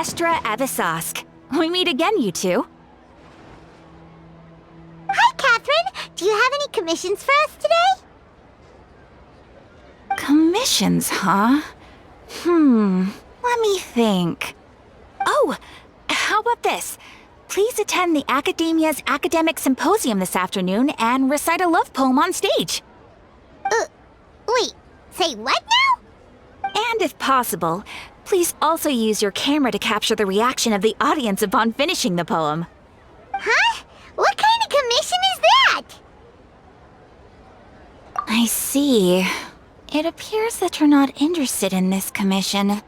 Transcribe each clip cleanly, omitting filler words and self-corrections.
Astra Abyssosque. We meet again, you two. Hi, Catherine! Do you have any commissions for us today? Commissions, huh? Let me think. Oh, how about this? Please attend the Academia's Academic Symposium this afternoon and recite a love poem on stage. Wait, say what now? And if possible, please also use your camera to capture the reaction of the audience upon finishing the poem. Huh? What kind of commission is that? I see. It appears that you're not interested in this commission.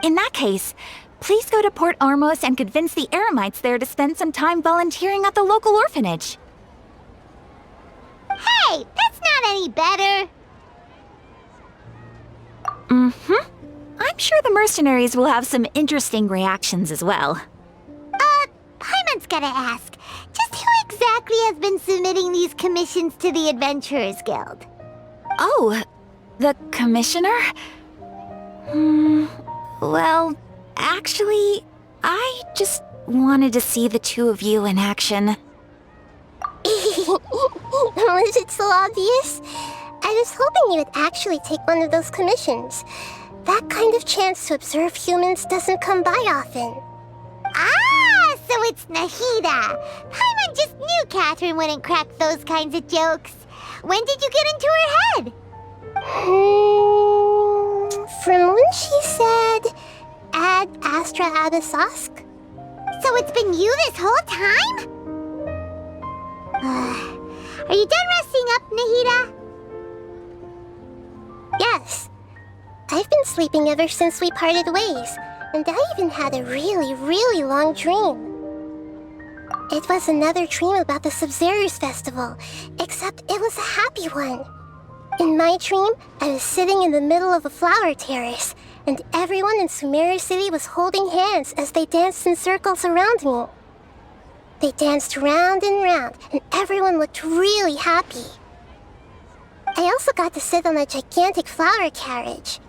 In that case, please go to Port Ormos and convince the Eremites there to spend some time volunteering at the local orphanage. Hey, that's not any better. I'm sure the mercenaries will have some interesting reactions as well. Paimon's gotta ask, just who exactly has been submitting these commissions to the Adventurers Guild? Oh, the commissioner? Well, actually, I just wanted to see the two of you in action. Was it so obvious? I was hoping you would actually take one of those commissions. That kind of chance to observe humans doesn't come by often. Ah, so it's Nahida. Paimon just knew Catherine wouldn't crack those kinds of jokes. When did you get into her head? From when she said, "Ad Astra Abyssosque." So it's been you this whole time? Are you done resting up, Nahida? Yes. I've been sleeping ever since we parted ways, and I even had a really long dream. It was another dream about the Sub-Zero's festival, except it was a happy one. In my dream, I was sitting in the middle of a flower terrace, and everyone in Sumeru City was holding hands as they danced in circles around me. They danced round and round, and everyone looked really happy. I also got to sit on a gigantic flower carriage.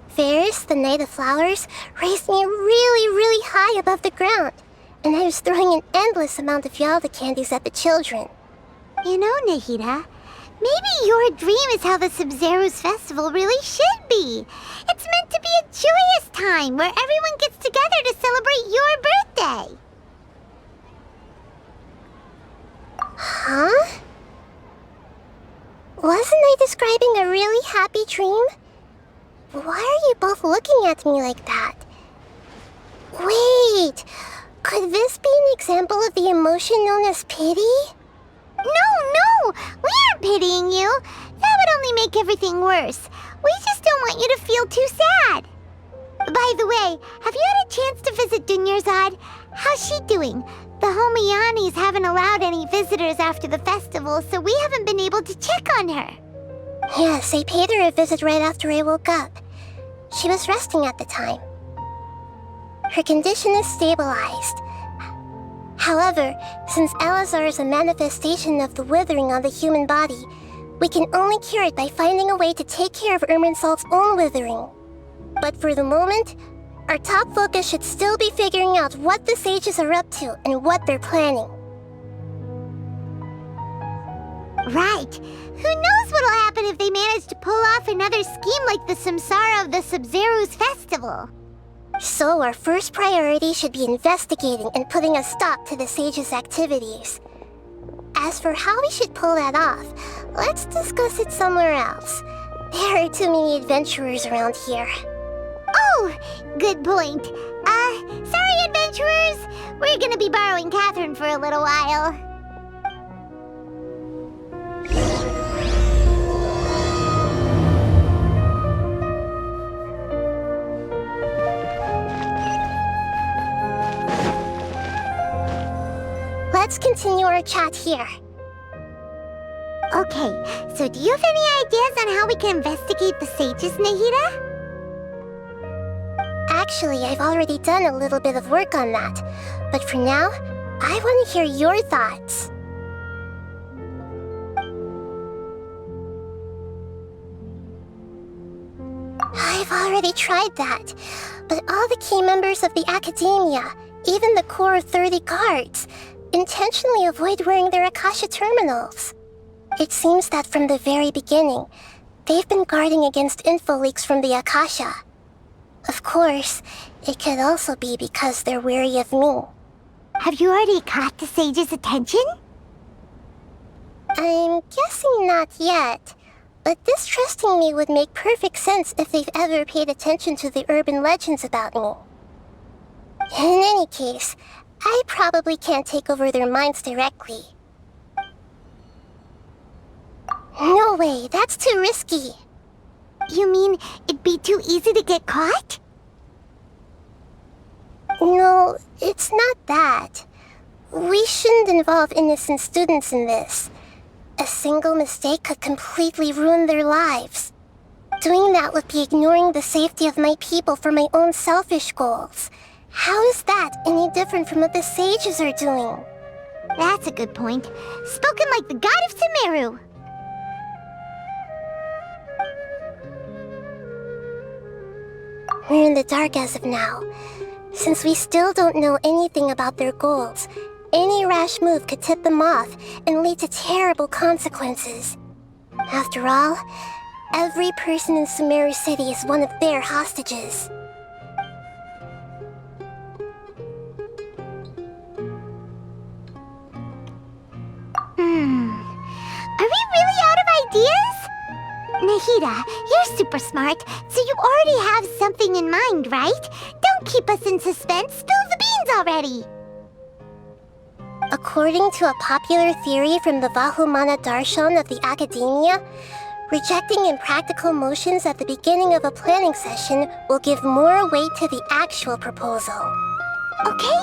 Ferris, the Knight of Flowers, raised me really high above the ground, and I was throwing an endless amount of Yalda candies at the children. You know, Nahida, maybe your dream is how the Sub-Zero's festival really should be. It's meant to be a joyous time where everyone gets together to celebrate your birthday. Huh? Wasn't I describing a really happy dream? Why are you both looking at me like that? Wait, could this be an example of the emotion known as pity? No, we aren't pitying you. That would only make everything worse. We just don't want you to feel too sad. By the way, have you had a chance to visit Dunyarzad? How's she doing? The Homianis haven't allowed any visitors after the festival, so we haven't been able to check on her. Yes, I paid her a visit right after I woke up. She was resting at the time. Her condition is stabilized. However, since Elazar is a manifestation of the withering on the human body, we can only cure it by finding a way to take care of Irminsol's own withering. But for the moment, our top focus should still be figuring out what the sages are up to and what they're planning. Right. Who knows what'll happen if they manage to pull off another scheme like the Samsara of the Sub-Zero's festival? So our first priority should be investigating and putting a stop to the sages' activities. As for how we should pull that off, let's discuss it somewhere else. There are too many adventurers around here. Oh, good point. Sorry, adventurers. We're gonna be borrowing Catherine for a little while. Let's continue our chat here. Okay, so do you have any ideas on how we can investigate the sages, Nahida? Actually, I've already done a little bit of work on that. But for now, I want to hear your thoughts. I've already already tried that, but all the key members of the Academia, even the core of 30 guards, intentionally avoid wearing their Akasha terminals. It seems that from the very beginning, they've been guarding against info leaks from the Akasha. Of course, it could also be because they're wary of me. Have you already caught the sage's attention? I'm guessing not yet, but distrusting me would make perfect sense if they've ever paid attention to the urban legends about me. In any case, I probably can't take over their minds directly. No way, that's too risky. You mean it'd be too easy to get caught? No, it's not that. We shouldn't involve innocent students in this. A single mistake could completely ruin their lives. Doing that would be ignoring the safety of my people for my own selfish goals. How is that any different from what the sages are doing? That's a good point. Spoken like the god of Sumeru. We're in the dark as of now. Since we still don't know anything about their goals, any rash move could tip them off and lead to terrible consequences. After all, every person in Sumeru City is one of their hostages. Are we really out of ideas? Nahida, you're super smart, so you already have something in mind, right? Don't keep us in suspense. Spill the beans already. According to a popular theory from the Vahumana Darshan of the Academia, rejecting impractical motions at the beginning of a planning session will give more weight to the actual proposal. Okay,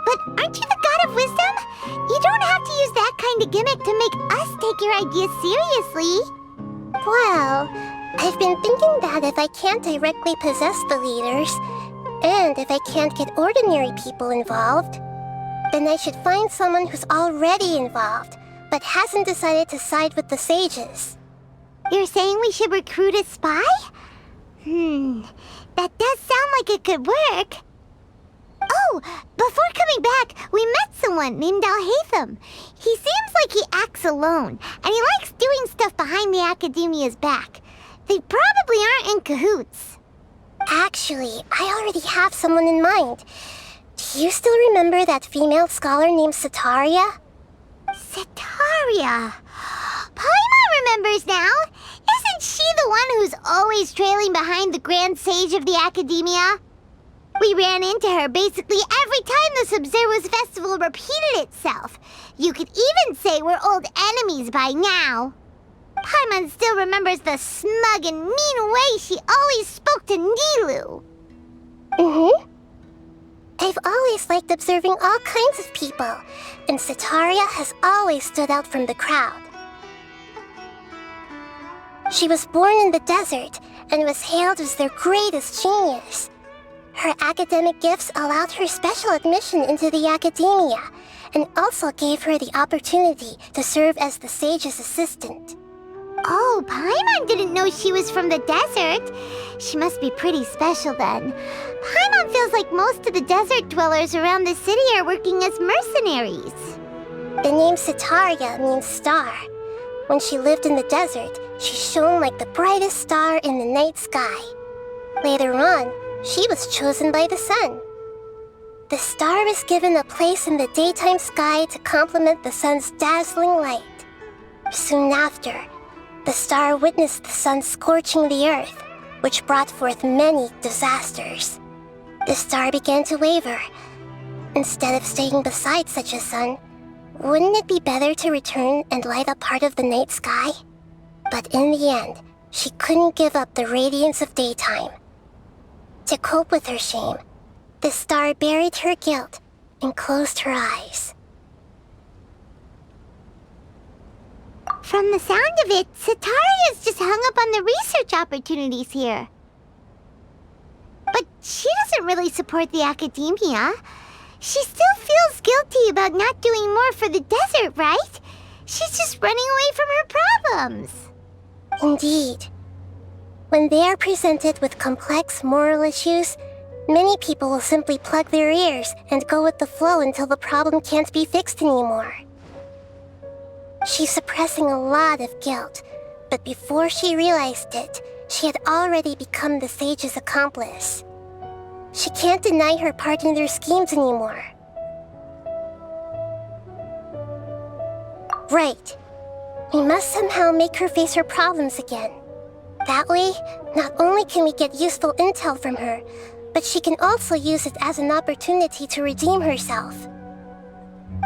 but aren't you the god of wisdom? You don't have to use that kind of gimmick to make us take your ideas seriously. Well, I've been thinking that if I can't directly possess the leaders, and if I can't get ordinary people involved, then I should find someone who's already involved, but hasn't decided to side with the sages. You're saying we should recruit a spy? That does sound like it could work. Oh, before coming back, we met someone named Alhaitham. He seems like he acts alone, and he likes doing stuff behind the Academia's back. They probably aren't in cahoots. Actually, I already have someone in mind. Do you still remember that female scholar named Sataria? Sataria. Paimon remembers now. Isn't she the one who's always trailing behind the Grand Sage of the Academia? We ran into her basically every time the Sub-Zero's festival repeated itself. You could even say we're old enemies by now. Paimon still remembers the smug and mean way she always spoke to Nilu. I've always liked observing all kinds of people, and Sataria has always stood out from the crowd. She was born in the desert and was hailed as their greatest genius. Her academic gifts allowed her special admission into the Academia, and also gave her the opportunity to serve as the sage's assistant. Oh, Paimon didn't know she was from the desert. She must be pretty special then. Paimon feels like most of the desert dwellers around the city are working as mercenaries. The name Sataria means star. When she lived in the desert, she shone like the brightest star in the night sky. Later on, she was chosen by the sun. The star was given a place in the daytime sky to complement the sun's dazzling light. Soon after, the star witnessed the sun scorching the earth, which brought forth many disasters. The star began to waver. Instead of staying beside such a sun, wouldn't it be better to return and light up part of the night sky? But in the end, she couldn't give up the radiance of daytime. To cope with her shame, the star buried her guilt and closed her eyes. From the sound of it, Sataria's just hung up on the research opportunities here. But she doesn't really support the Academia. She still feels guilty about not doing more for the desert, right? She's just running away from her problems. Indeed. When they are presented with complex moral issues, many people will simply plug their ears and go with the flow until the problem can't be fixed anymore. She's suppressing a lot of guilt, but before she realized it, she had already become the sage's accomplice. She can't deny her part in their schemes anymore. Right. We must somehow make her face her problems again. That way, not only can we get useful intel from her, but she can also use it as an opportunity to redeem herself.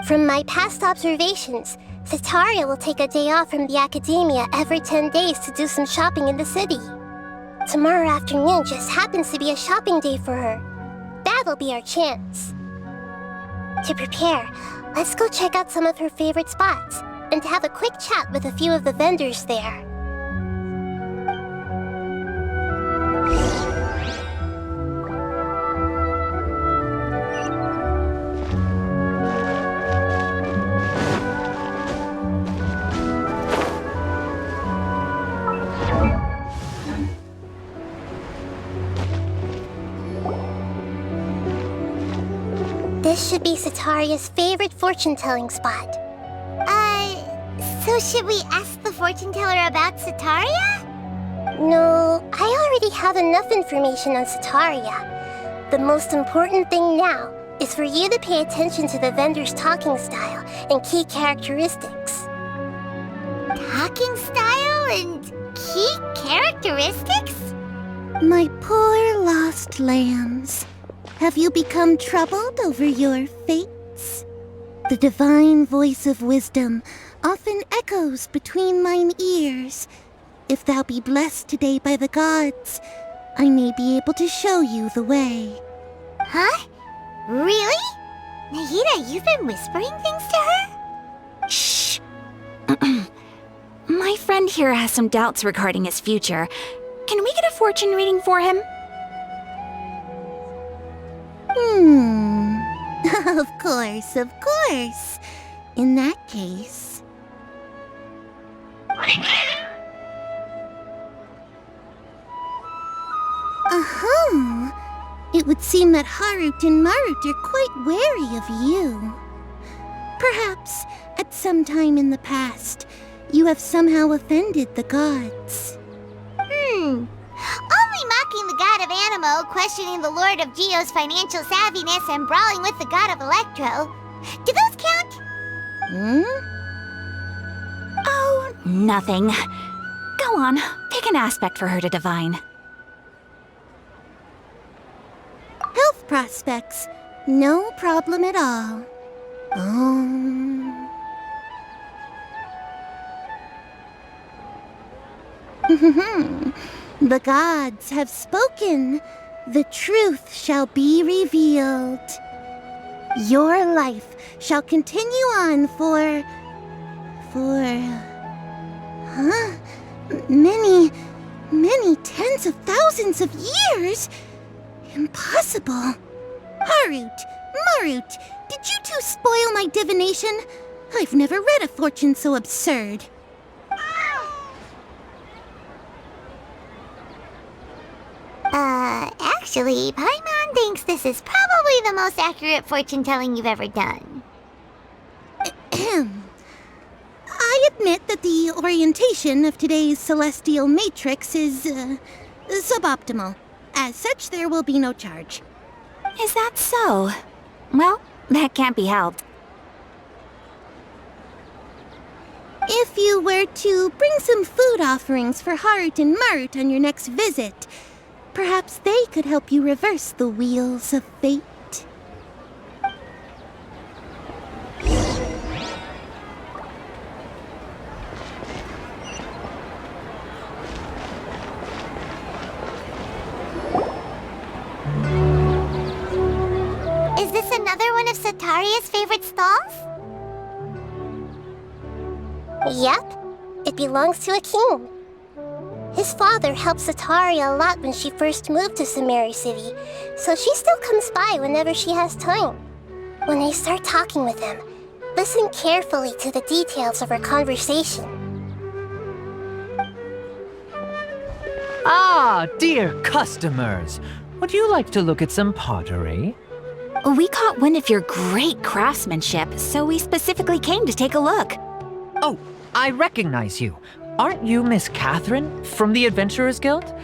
From my past observations, Setaria will take a day off from the academia every 10 days to do some shopping in the city. Tomorrow afternoon just happens to be a shopping day for her. That'll be our chance. To prepare, let's go check out some of her favorite spots, and have a quick chat with a few of the vendors there. This should be Setaria's favorite fortune-telling spot. So should we ask the fortune teller about Setaria? No, I already have enough information on Setaria. The most important thing now is for you to pay attention to the vendor's talking style and key characteristics. Talking style and key characteristics? My poor lost lambs. Have you become troubled over your fates? The divine voice of wisdom often echoes between mine ears. If thou be blessed today by the gods, I may be able to show you the way. Huh? Really? Nahida, you've been whispering things to her? Shh. My friend here has some doubts regarding his future. Can we get a fortune reading for him? Of course, of course. In that case... It would seem that Harut and Marut are quite wary of you. Perhaps, at some time in the past, you have somehow offended the gods. Only mocking the god of Animo, questioning the lord of Geo's financial savviness, and brawling with the god of Electro. Do those count? Oh, nothing. Go on, pick an aspect for her to divine. Health prospects, no problem at all. The gods have spoken. The truth shall be revealed. Your life shall continue on for many tens of thousands of years. Impossible. Harut, Marut, did you two spoil my divination? I've never read a fortune so absurd. Actually, Paimon thinks this is probably the most accurate fortune-telling you've ever done. I admit that the orientation of today's celestial matrix is, suboptimal. As such, there will be no charge. Is that so? Well, that can't be helped. If you were to bring some food offerings for Harut and Marut on your next visit, perhaps they could help you reverse the wheels of fate. Is this another one of Setaria's favorite stalls? Yep, it belongs to a king. His father helped Setaria a lot when she first moved to Samari City, so she still comes by whenever she has time. When I start talking with him, listen carefully to the details of our conversation. Ah, dear customers. Would you like to look at some pottery? We caught wind of your great craftsmanship, so we specifically came to take a look. Oh, I recognize you. Aren't you Miss Catherine from the Adventurers Guild?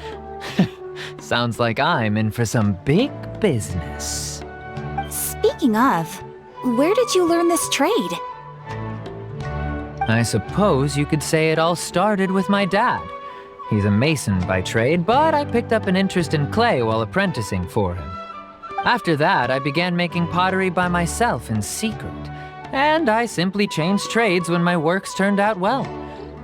Sounds like I'm in for some big business. Speaking of, where did you learn this trade? I suppose you could say it all started with my dad. He's a mason by trade, but I picked up an interest in clay while apprenticing for him. After that, I began making pottery by myself in secret, and I simply changed trades when my works turned out well.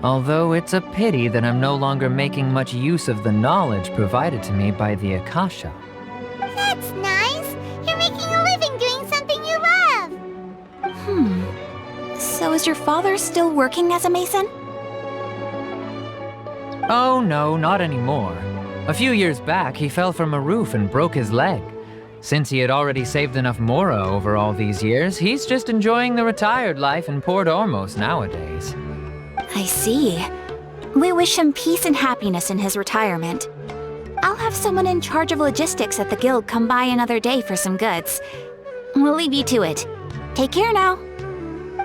Although it's a pity that I'm no longer making much use of the knowledge provided to me by the Akasha. That's nice. You're making a living doing something you love. So is your father still working as a mason? Oh no, not anymore. A few years back, he fell from a roof and broke his leg. Since he had already saved enough mora over all these years, he's just enjoying the retired life in Port Ormos nowadays. I see. We wish him peace and happiness in his retirement. I'll have someone in charge of logistics at the guild come by another day for some goods. We'll leave you to it. Take care now.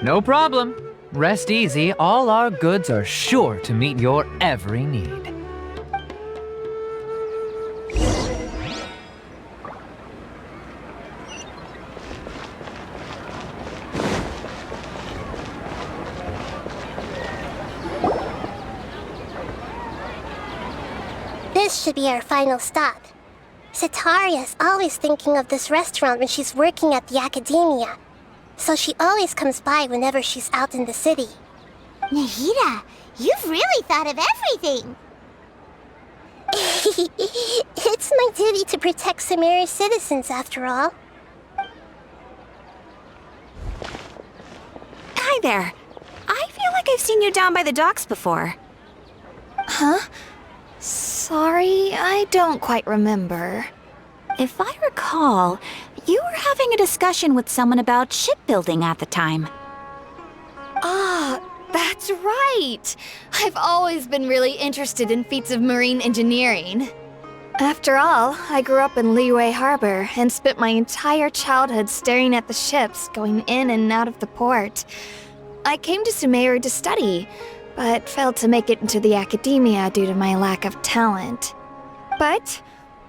No problem. Rest easy, all our goods are sure to meet your every need. This should be our final stop. Sitaria's always thinking of this restaurant when she's working at the academia, so she always comes by whenever she's out in the city. Nahida, you've really thought of everything. It's my duty to protect Samaria's citizens, after all. Hi there. I feel like I've seen you down by the docks before. Huh? Sorry, I don't quite remember. If I recall, you were having a discussion with someone about shipbuilding at the time. Ah, that's right! I've always been really interested in feats of marine engineering. After all, I grew up in Liyue Harbor and spent my entire childhood staring at the ships going in and out of the port. I came to Sumeru to study, but failed to make it into the academia due to my lack of talent. But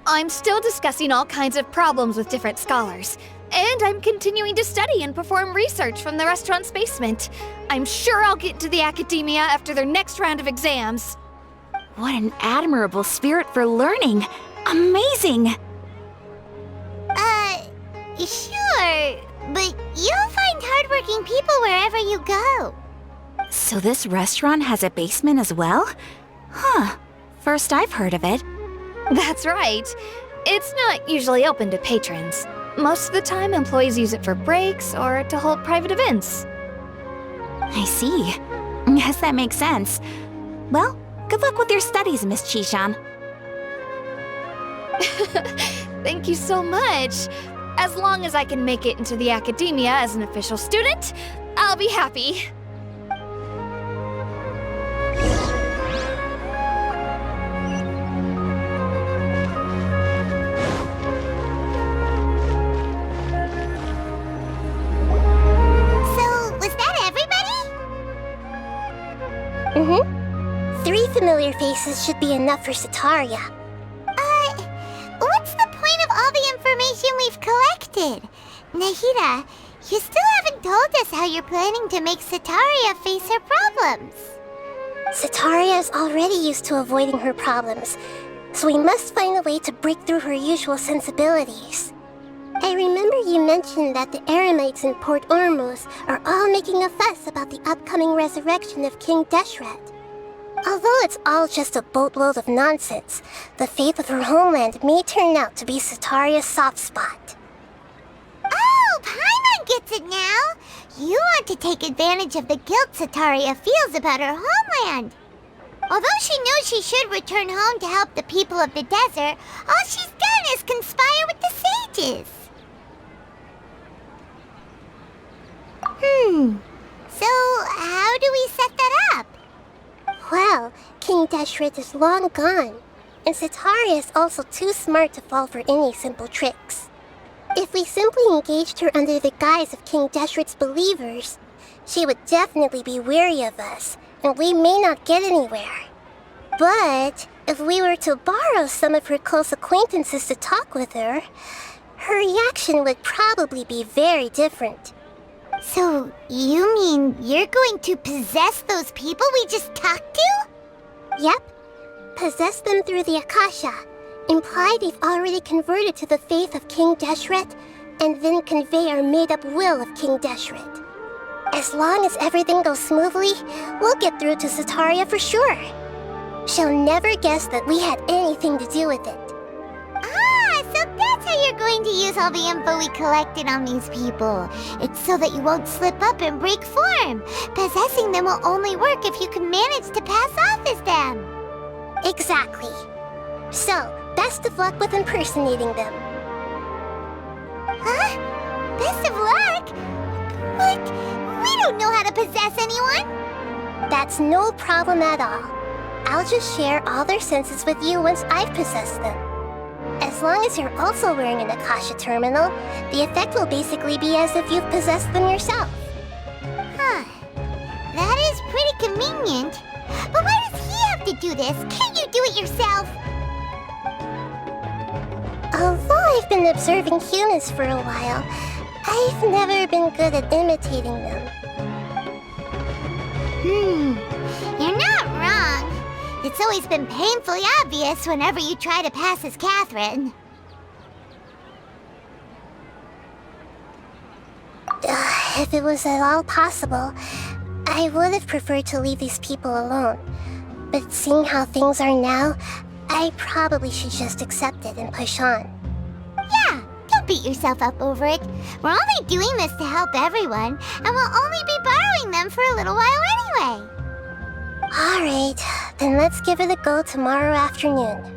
I'm still discussing all kinds of problems with different scholars, and I'm continuing to study and perform research from the restaurant's basement. I'm sure I'll get into the academia after their next round of exams. What an admirable spirit for learning! Amazing! Sure, but you'll find hardworking people wherever you go. So this restaurant has a basement as well? Huh. First I've heard of it. That's right. It's not usually open to patrons. Most of the time, employees use it for breaks or to hold private events. I see. Yes, that makes sense. Well, good luck with your studies, Miss Chishan. Thank you so much. As long as I can make it into the academia as an official student, I'll be happy. So, was that everybody? 3 familiar faces should be enough for Sitaria. What's the point of all the information we've collected? Nahida, you still haven't told us how you're planning to make Sitaria face her problems. Sitaria is already used to avoiding her problems, so we must find a way to break through her usual sensibilities. I remember you mentioned that the Eremites in Port Ormos are all making a fuss about the upcoming resurrection of King Deshret. Although it's all just a boatload of nonsense, the fate of her homeland may turn out to be Sitaria's soft spot. Oh, Paimon gets it now! You want to take advantage of the guilt Sitaria feels about her homeland. Although she knows she should return home to help the people of the desert, all she's done is conspire with the sages. So, how do we set that up? Well, King Deshret is long gone, And Sitaria is also too smart to fall for any simple tricks. If we simply engaged her under the guise of King Deshret's believers, she would definitely be wary of us, and we may not get anywhere. But if we were to borrow some of her close acquaintances to talk with her, her reaction would probably be very different. So, you mean you're going to possess those people we just talked to? Yep. Possess them through the Akasha. Imply they've already converted to the faith of King Deshret, and then convey our made-up will of King Deshret. As long as everything goes smoothly, we'll get through to Sitaria for sure. She'll never guess that we had anything to do with it. Ah, so that's how you're going to use all the info we collected on these people. It's so that you won't slip up and break form. Possessing them will only work if you can manage to pass off as them. Exactly. So, best of luck with impersonating them. Huh? Best of luck? But we don't know how to possess anyone. That's no problem at all. I'll just share all their senses with you once I've possessed them. As long as you're also wearing an Akasha terminal, the effect will basically be as if you've possessed them yourself. Huh. That is pretty convenient. But why does he have to do this? Can't you do it yourself? Although I've been observing humans for a while, I've never been good at imitating them. You're not wrong. It's always been painfully obvious whenever you try to pass as Catherine. If it was at all possible, I would have preferred to leave these people alone. But seeing how things are now, I probably should just accept it and push on. Yeah, don't beat yourself up over it. We're only doing this to help everyone, and we'll only be borrowing them for a little while anyway. Alright, then let's give it a go tomorrow afternoon.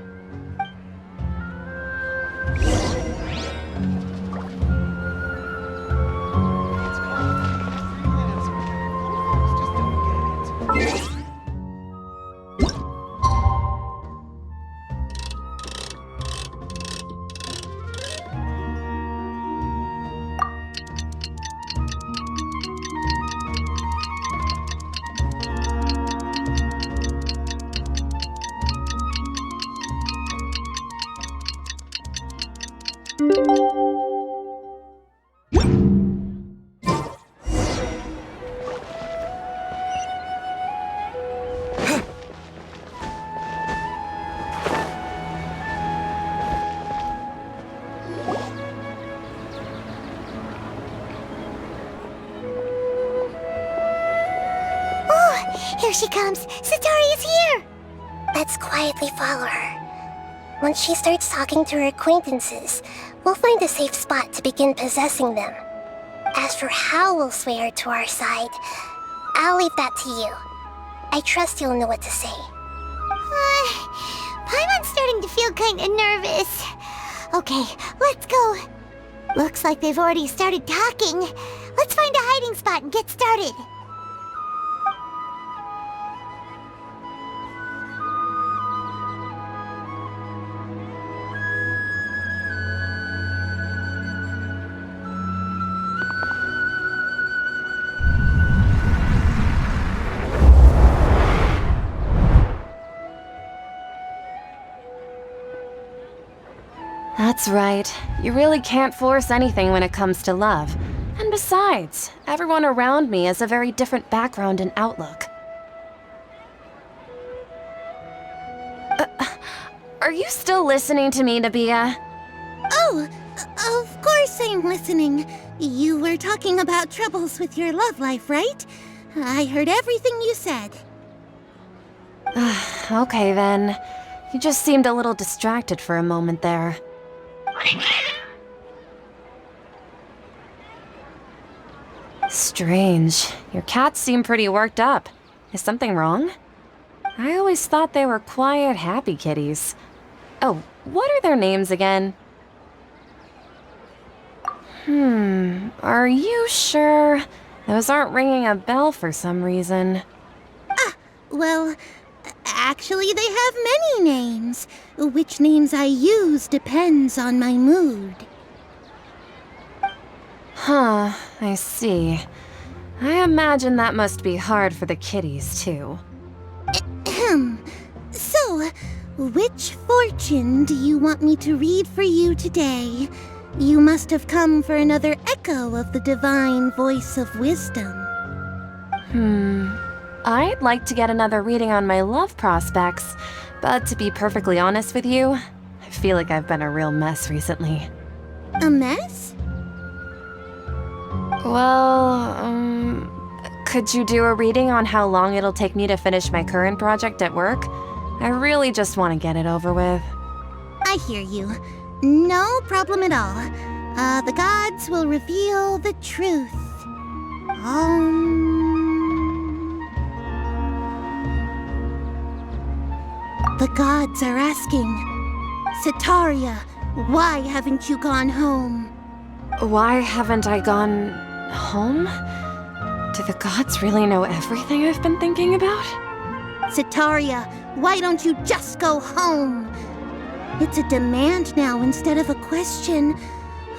Here she comes! Satari's here! Let's quietly follow her. Once she starts talking to her acquaintances, we'll find a safe spot to begin possessing them. As for how we'll sway her to our side, I'll leave that to you. I trust you'll know what to say. Paimon's starting to feel kinda nervous. Okay, let's go. Looks like they've already started talking. Let's find a hiding spot and get started. That's right. You really can't force anything when it comes to love. And besides, everyone around me has a very different background and outlook. Are you still listening to me, Nabia? Oh, of course I'm listening. You were talking about troubles with your love life, right? I heard everything you said. Okay then. You just seemed a little distracted for a moment there. Strange. Your cats seem pretty worked up. Is something wrong? I always thought they were quiet, happy kitties. Oh, what are their names again? Are you sure? Those aren't ringing a bell for some reason. Well, Actually, they have many names. Which names I use depends on my mood. Huh, I see. I imagine that must be hard for the kitties, too. So, which fortune do you want me to read for you today? You must have come for another echo of the divine voice of wisdom. I'd like to get another reading on my love prospects, but to be perfectly honest with you, I feel like I've been a real mess recently. A mess? Well, could you do a reading on how long it'll take me to finish my current project at work? I really just want to get it over with. I hear you. No problem at all. The gods will reveal the truth. The gods are asking, Setaria, why haven't you gone home? Why haven't I gone home? Do the gods really know everything I've been thinking about? Setaria, why don't you just go home? It's a demand now instead of a question.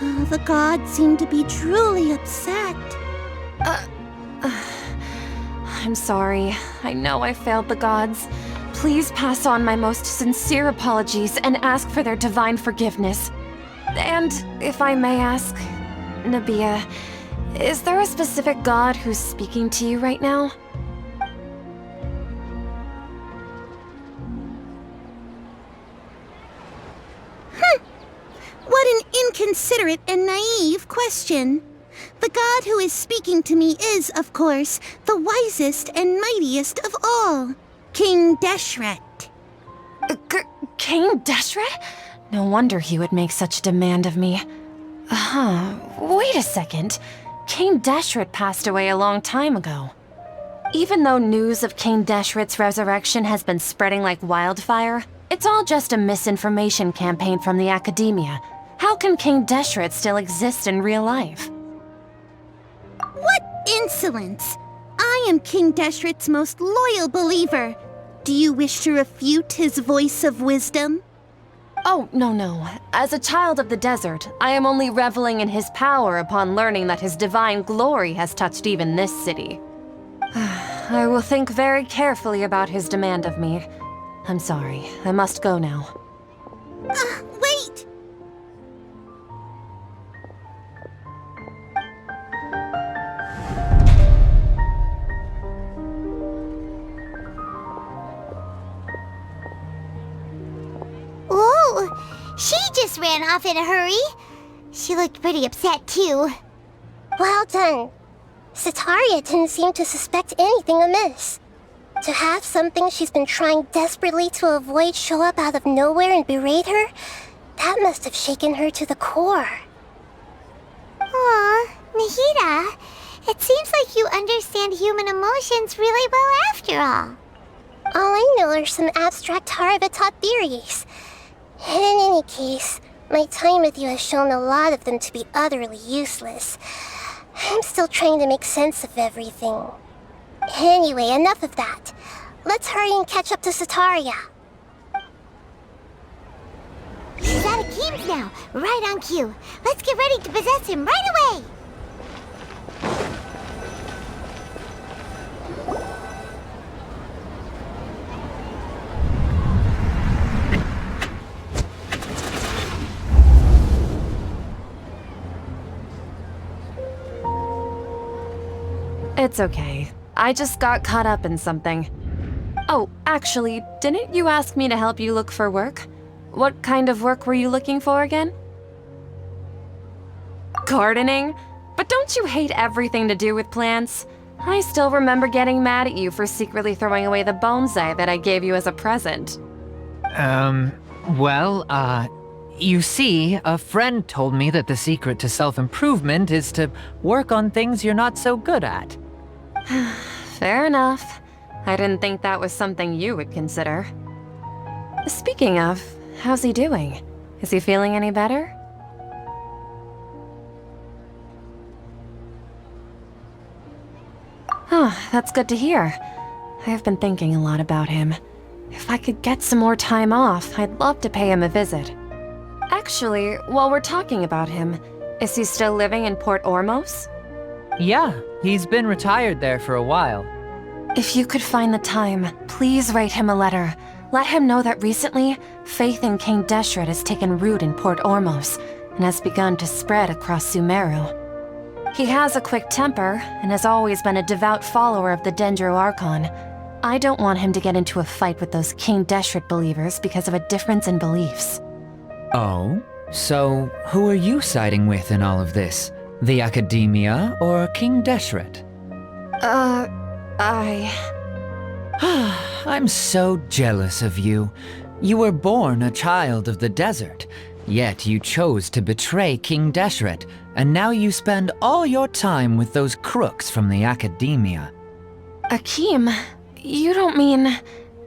The gods seem to be truly upset. I'm sorry. I know I failed the gods. Please pass on my most sincere apologies and ask for their divine forgiveness. And if I may ask, Nabia, is there a specific god who's speaking to you right now? What an inconsiderate and naive question. The god who is speaking to me is, of course, the wisest and mightiest of all, King Deshret. King Deshret? No wonder he would make such a demand of me. Wait a second. King Deshret passed away a long time ago. Even though news of King Deshret's resurrection has been spreading like wildfire, it's all just a misinformation campaign from the academia. How can King Deshret still exist in real life? What insolence! I am King Deshret's most loyal believer. Do you wish to refute his voice of wisdom? Oh, no. As a child of the desert, I am only reveling in his power upon learning that his divine glory has touched even this city. I will think very carefully about his demand of me. I'm sorry, I must go now. Wait! Whoa! She just ran off in a hurry. She looked pretty upset, too. Well done. Setaria didn't seem to suspect anything amiss. To have something she's been trying desperately to avoid show up out of nowhere and berate her, that must have shaken her to the core. Aw, Nahida, it seems like you understand human emotions really well after all. All I know are some abstract Harabatot theories. And in any case, my time with you has shown a lot of them to be utterly useless. I'm still trying to make sense of everything. Anyway, enough of that. Let's hurry and catch up to Setaria. He's out of Keem's now, right on cue. Let's get ready to possess him right away! It's okay. I just got caught up in something. Oh, actually, didn't you ask me to help you look for work? What kind of work were you looking for again? Gardening? But don't you hate everything to do with plants? I still remember getting mad at you for secretly throwing away the bonsai that I gave you as a present. You see, a friend told me that the secret to self-improvement is to work on things you're not so good at. Fair enough. I didn't think that was something you would consider. Speaking of, how's he doing? Is he feeling any better? Oh, that's good to hear. I've been thinking a lot about him. If I could get some more time off, I'd love to pay him a visit. Actually, while we're talking about him, is he still living in Port Ormos? Yeah, he's been retired there for a while. If you could find the time, please write him a letter. Let him know that recently, faith in King Deshret has taken root in Port Ormos and has begun to spread across Sumeru. He has a quick temper and has always been a devout follower of the Dendro Archon. I don't want him to get into a fight with those King Deshret believers because of a difference in beliefs. Oh? So, who are you siding with in all of this? The Academia or King Deshret? I'm so jealous of you. You were born a child of the desert, yet you chose to betray King Deshret, and now you spend all your time with those crooks from the Academia. Akeem, you don't mean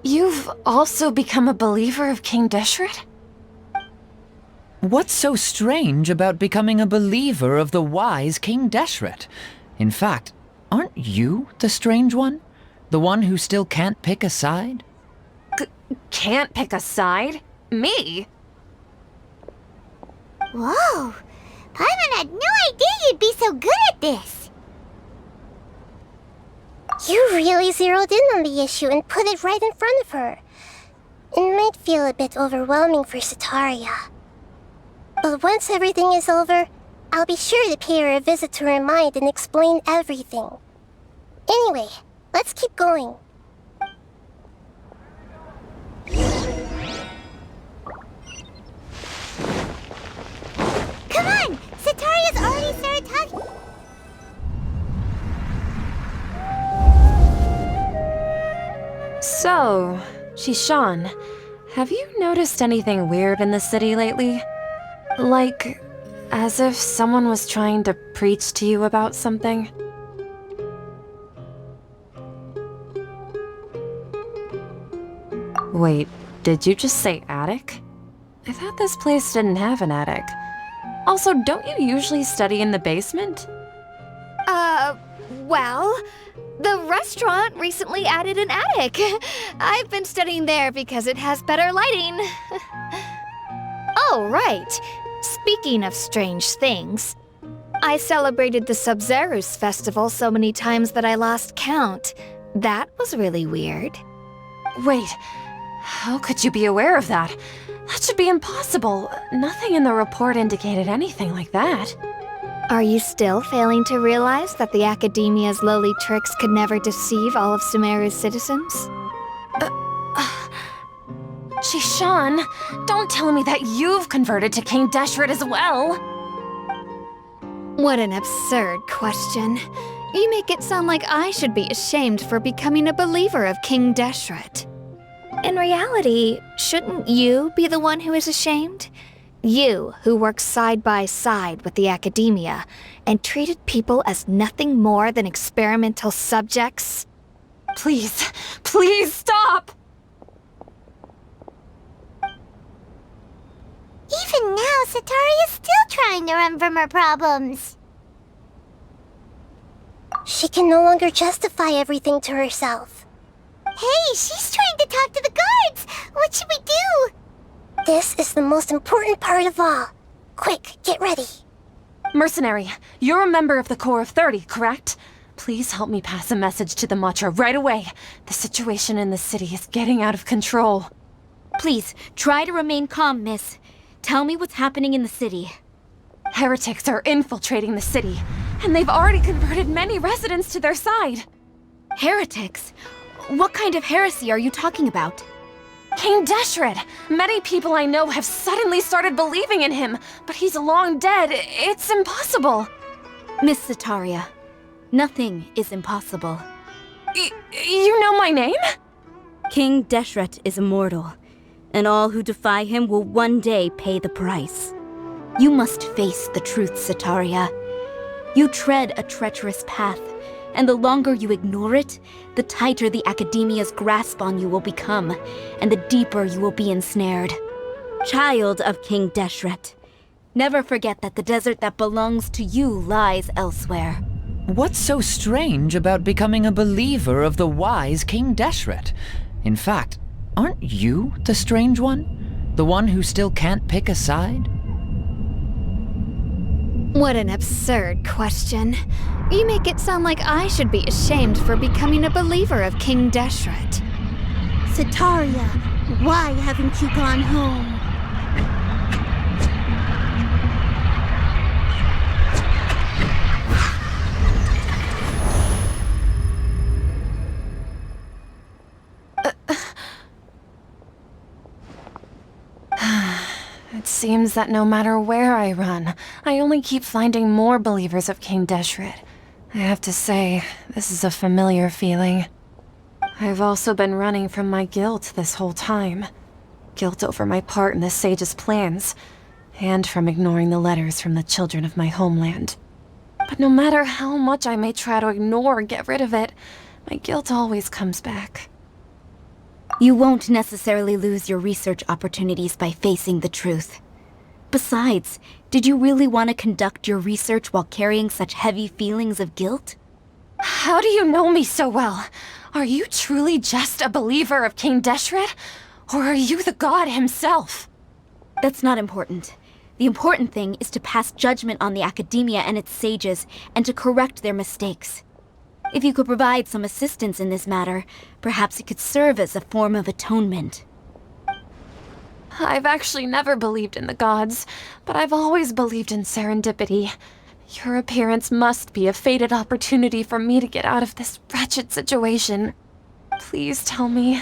you've also become a believer of King Deshret? What's so strange about becoming a believer of the wise King Deshret? In fact, aren't you the strange one? The one who still can't pick a side? Can't pick a side? Me? Whoa! Paimon had no idea you'd be so good at this! You really zeroed in on the issue and put it right in front of her. It might feel a bit overwhelming for Setaria. But once everything is over, I'll be sure to pay her a visit to her mind and explain everything. Anyway, let's keep going. Come on! Setaria's already started talking. So, Shishan, have you noticed anything weird in the city lately? Like, as if someone was trying to preach to you about something? Wait, did you just say attic? I thought this place didn't have an attic. Also, don't you usually study in the basement? Well, the restaurant recently added an attic. I've been studying there because it has better lighting. Oh, right. Speaking of strange things, I celebrated the Sub-Zerus festival so many times that I lost count. That was really weird. Wait, how could you be aware of that? That should be impossible. Nothing in the report indicated anything like that. Are you still failing to realize that the Academia's lowly tricks could never deceive all of Sumeru's citizens? Shishan, don't tell me that you've converted to King Deshret as well. What an absurd question. You make it sound like I should be ashamed for becoming a believer of King Deshret. In reality, shouldn't you be the one who is ashamed? You, who works side by side with the Academia and treated people as nothing more than experimental subjects? Please, please stop! Even now, Setaria's still trying to run from her problems. She can no longer justify everything to herself. Hey, she's trying to talk to the guards! What should we do? This is the most important part of all. Quick, get ready. Mercenary, you're a member of the Corps of 30, correct? Please help me pass a message to the Matcha right away. The situation in the city is getting out of control. Please, try to remain calm, miss. Tell me what's happening in the city. Heretics are infiltrating the city, and they've already converted many residents to their side. Heretics? What kind of heresy are you talking about? King Deshret! Many people I know have suddenly started believing in him, but he's long dead. It's impossible. Miss Setaria, nothing is impossible. You know my name? King Deshret is immortal, and all who defy him will one day pay the price. You must face the truth, Setaria. You tread a treacherous path, and the longer you ignore it, the tighter the Academia's grasp on you will become, and the deeper you will be ensnared. Child of King Deshret, never forget that the desert that belongs to you lies elsewhere. What's so strange about becoming a believer of the wise King Deshret? In fact, aren't you the strange one? The one who still can't pick a side? What an absurd question. You make it sound like I should be ashamed for becoming a believer of King Deshret. Sitaria, why haven't you gone home? It seems that no matter where I run, I only keep finding more believers of King Deshret. I have to say, this is a familiar feeling. I've also been running from my guilt this whole time. Guilt over my part in the Sage's plans, and from ignoring the letters from the children of my homeland. But no matter how much I may try to ignore or get rid of it, my guilt always comes back. You won't necessarily lose your research opportunities by facing the truth. Besides, did you really want to conduct your research while carrying such heavy feelings of guilt? How do you know me so well? Are you truly just a believer of King Deshret? Or are you the god himself? That's not important. The important thing is to pass judgment on the academia and its sages, and to correct their mistakes. If you could provide some assistance in this matter, perhaps it could serve as a form of atonement. I've actually never believed in the gods, but I've always believed in serendipity. Your appearance must be a fated opportunity for me to get out of this wretched situation. Please tell me,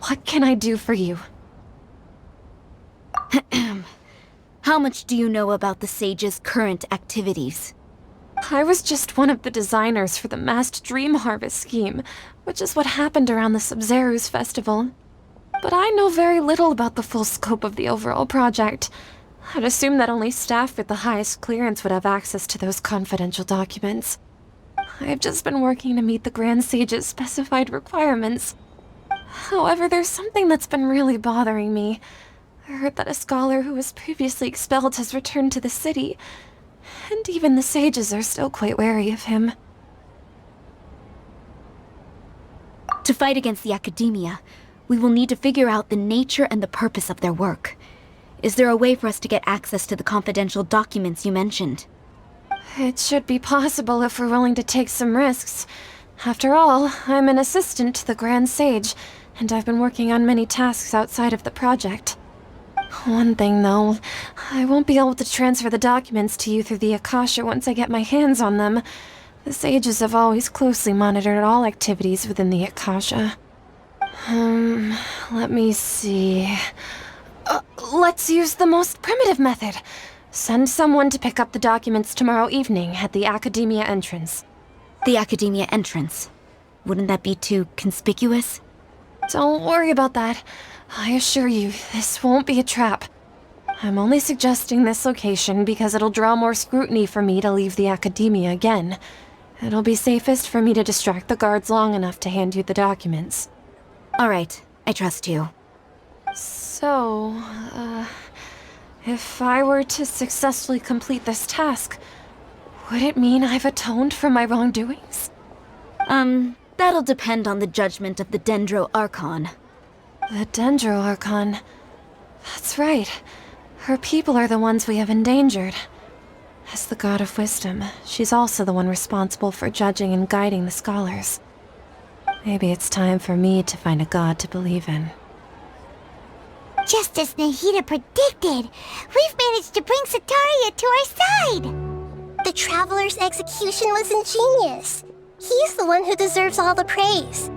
what can I do for you? How much do you know about the sage's current activities? I was just one of the designers for the massed dream harvest scheme, which is what happened around the Sub-Zeru's festival. But I know very little about the full scope of the overall project. I'd assume that only staff with the highest clearance would have access to those confidential documents. I've just been working to meet the Grand Sage's specified requirements. However, there's something that's been really bothering me. I heard that a scholar who was previously expelled has returned to the city, and even the sages are still quite wary of him. To fight against the academia, we will need to figure out the nature and the purpose of their work. Is there a way for us to get access to the confidential documents you mentioned? It should be possible if we're willing to take some risks. After all, I'm an assistant to the Grand Sage, and I've been working on many tasks outside of the project. One thing, though, I won't be able to transfer the documents to you through the Akasha once I get my hands on them. The sages have always closely monitored all activities within the Akasha. Let me see. Let's use the most primitive method. Send someone to pick up the documents tomorrow evening at the Academia entrance. The academia entrance. Wouldn't that be too conspicuous? Don't worry about that. I assure you, this won't be a trap. I'm only suggesting this location because it'll draw more scrutiny for me to leave the Academia again. It'll be safest for me to distract the guards long enough to hand you the documents. All right, I trust you. So, if I were to successfully complete this task, would it mean I've atoned for my wrongdoings? That'll depend on the judgment of the Dendro Archon. The Dendro Archon. That's right. Her people are the ones we have endangered. As the god of wisdom, she's also the one responsible for judging and guiding the scholars. Maybe it's time for me to find a god to believe in. Just as Nahida predicted, we've managed to bring Sataria to our side! The Traveler's execution was ingenious. He's the one who deserves all the praise.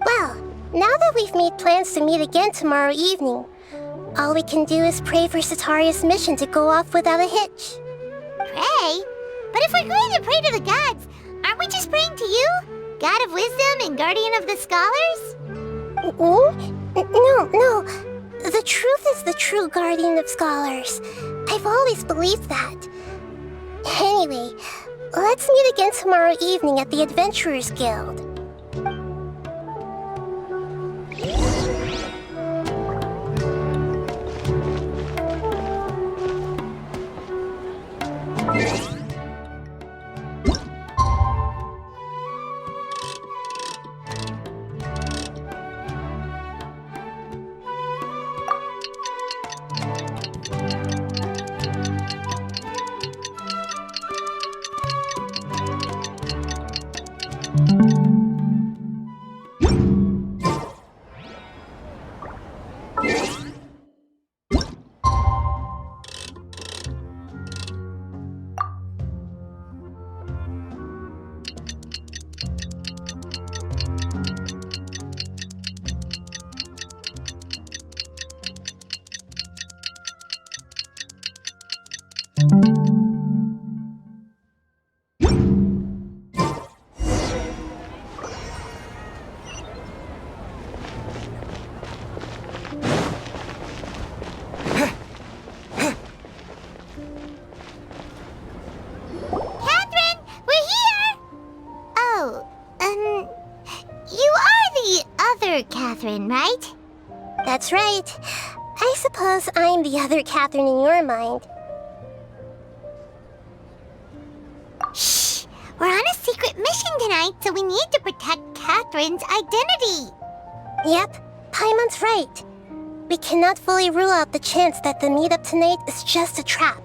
Well, now that we've made plans to meet again tomorrow evening, all we can do is pray for Sataria's mission to go off without a hitch. Pray? But if we're going to pray to the gods, aren't we just praying to you? God of wisdom and guardian of the scholars? No. The truth is the true guardian of scholars. I've always believed that. Anyway, let's meet again tomorrow evening at the Adventurers Guild. Catherine, right? That's right. I suppose I'm the other Catherine in your mind. Shh! We're on a secret mission tonight, so we need to protect Catherine's identity. Yep, Paimon's right. We cannot fully rule out the chance that the meetup tonight is just a trap.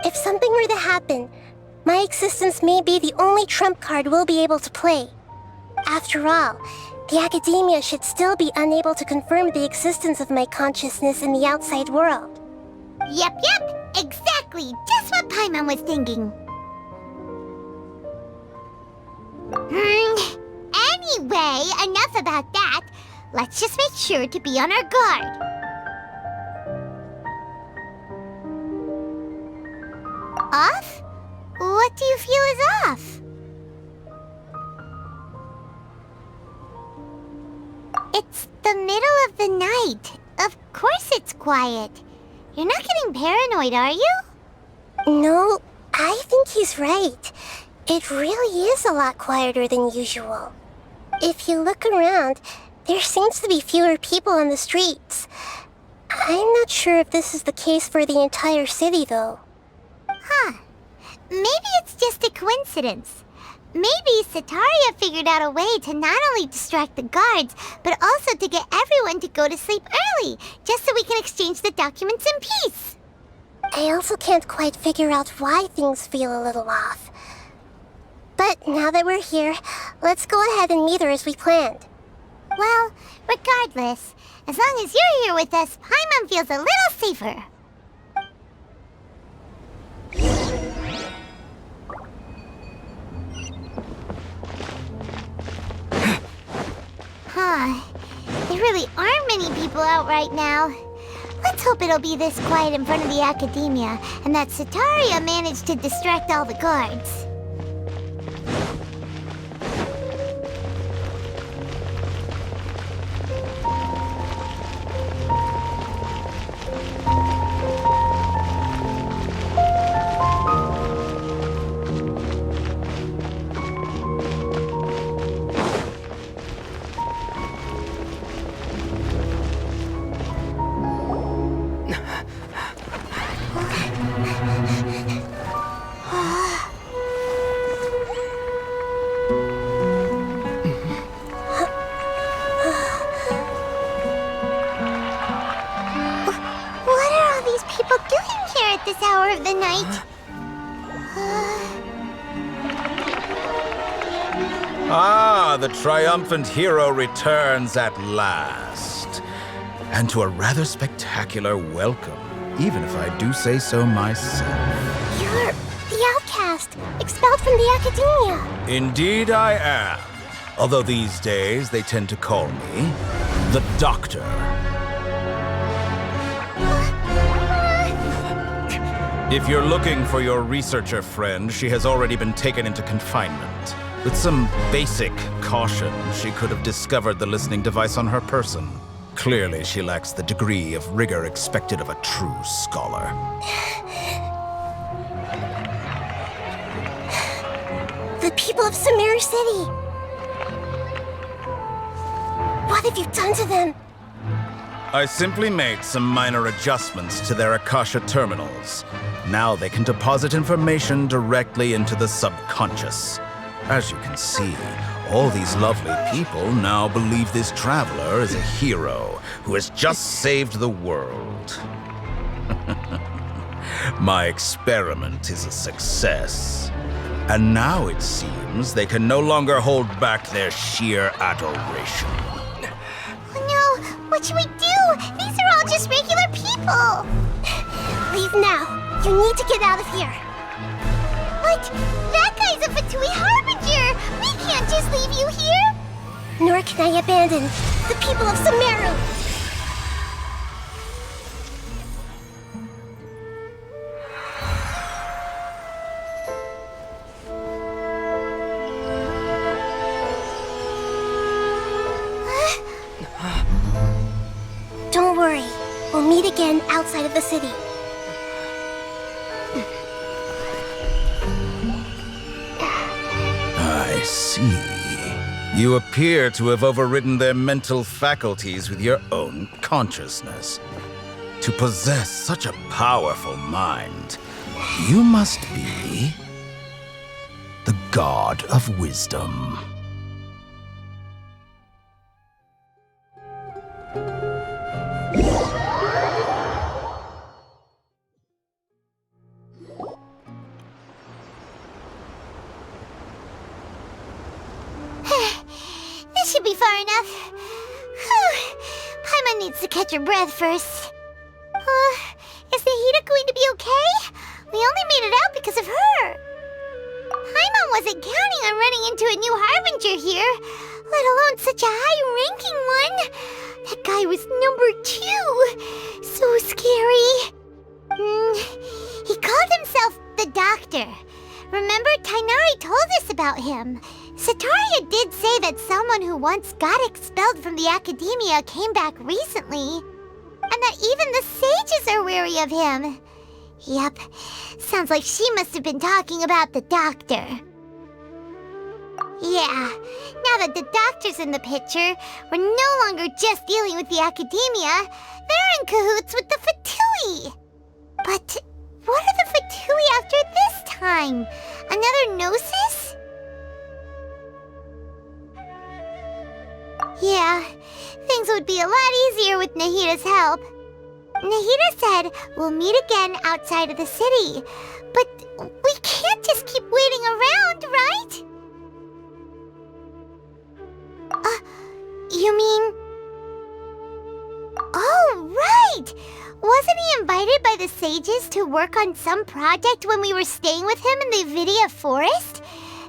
If something were to happen, my existence may be the only trump card we'll be able to play. After all, the academia should still be unable to confirm the existence of my consciousness in the outside world. Yep, exactly, just what Paimon was thinking. Anyway, enough about that. Let's just make sure to be on our guard. Off? What do you feel is off? It's the middle of the night. Of course it's quiet. You're not getting paranoid, are you? No, I think he's right. It really is a lot quieter than usual. If you look around, there seems to be fewer people on the streets. I'm not sure if this is the case for the entire city, though. Huh. Maybe it's just a coincidence. Maybe Sataria figured out a way to not only distract the guards, but also to get everyone to go to sleep early, just so we can exchange the documents in peace. I also can't quite figure out why things feel a little off. But now that we're here, let's go ahead and meet her as we planned. Well, regardless, as long as you're here with us, Paimon feels a little safer. Huh. There really aren't many people out right now. Let's hope it'll be this quiet in front of the academia, and that Sataria managed to distract all the guards. This hour of the night. Ah, the triumphant hero returns at last. And to a rather spectacular welcome, even if I do say so myself. You're the outcast, expelled from the academia. Indeed I am. Although these days they tend to call me the Doctor. If you're looking for your researcher friend, she has already been taken into confinement. With some basic caution, she could have discovered the listening device on her person. Clearly, she lacks the degree of rigor expected of a true scholar. The people of Sumeru City! What have you done to them? I simply made some minor adjustments to their Akasha terminals. Now they can deposit information directly into the subconscious. As you can see, all these lovely people now believe this traveler is a hero who has just saved the world. My experiment is a success. And now it seems they can no longer hold back their sheer adoration. Oh no! What should we do? These are all just regular people! Leave now. You need to get out of here. What? That guy's a Fatui Harbinger! We can't just leave you here! Nor can I abandon the people of Sumeru! Don't worry. We'll meet again outside of the city. I see. You appear to have overridden their mental faculties with your own consciousness. To possess such a powerful mind, you must be the God of Wisdom. This should be far enough. Whew. Paimon needs to catch her breath first. Is Nahida going to be okay? We only made it out because of her. Paimon wasn't counting on running into a new Harbinger here, let alone such a high-ranking one. That guy was number 2. So scary. He called himself the Doctor. Remember, Tainari told us about him. Sataria did say that someone who once got expelled from the academia came back recently. And that even the sages are wary of him. Yep, sounds like she must have been talking about the Doctor. Yeah, now that the Doctor's in the picture, we're no longer just dealing with the academia. They're in cahoots with the Fatui. But what are the Fatui after this time? Another Gnosis? Yeah, things would be a lot easier with Nahida's help. Nahida said we'll meet again outside of the city. But we can't just keep waiting around, right? You mean... Oh, right! Wasn't he invited by the sages to work on some project when we were staying with him in the Avidia Forest?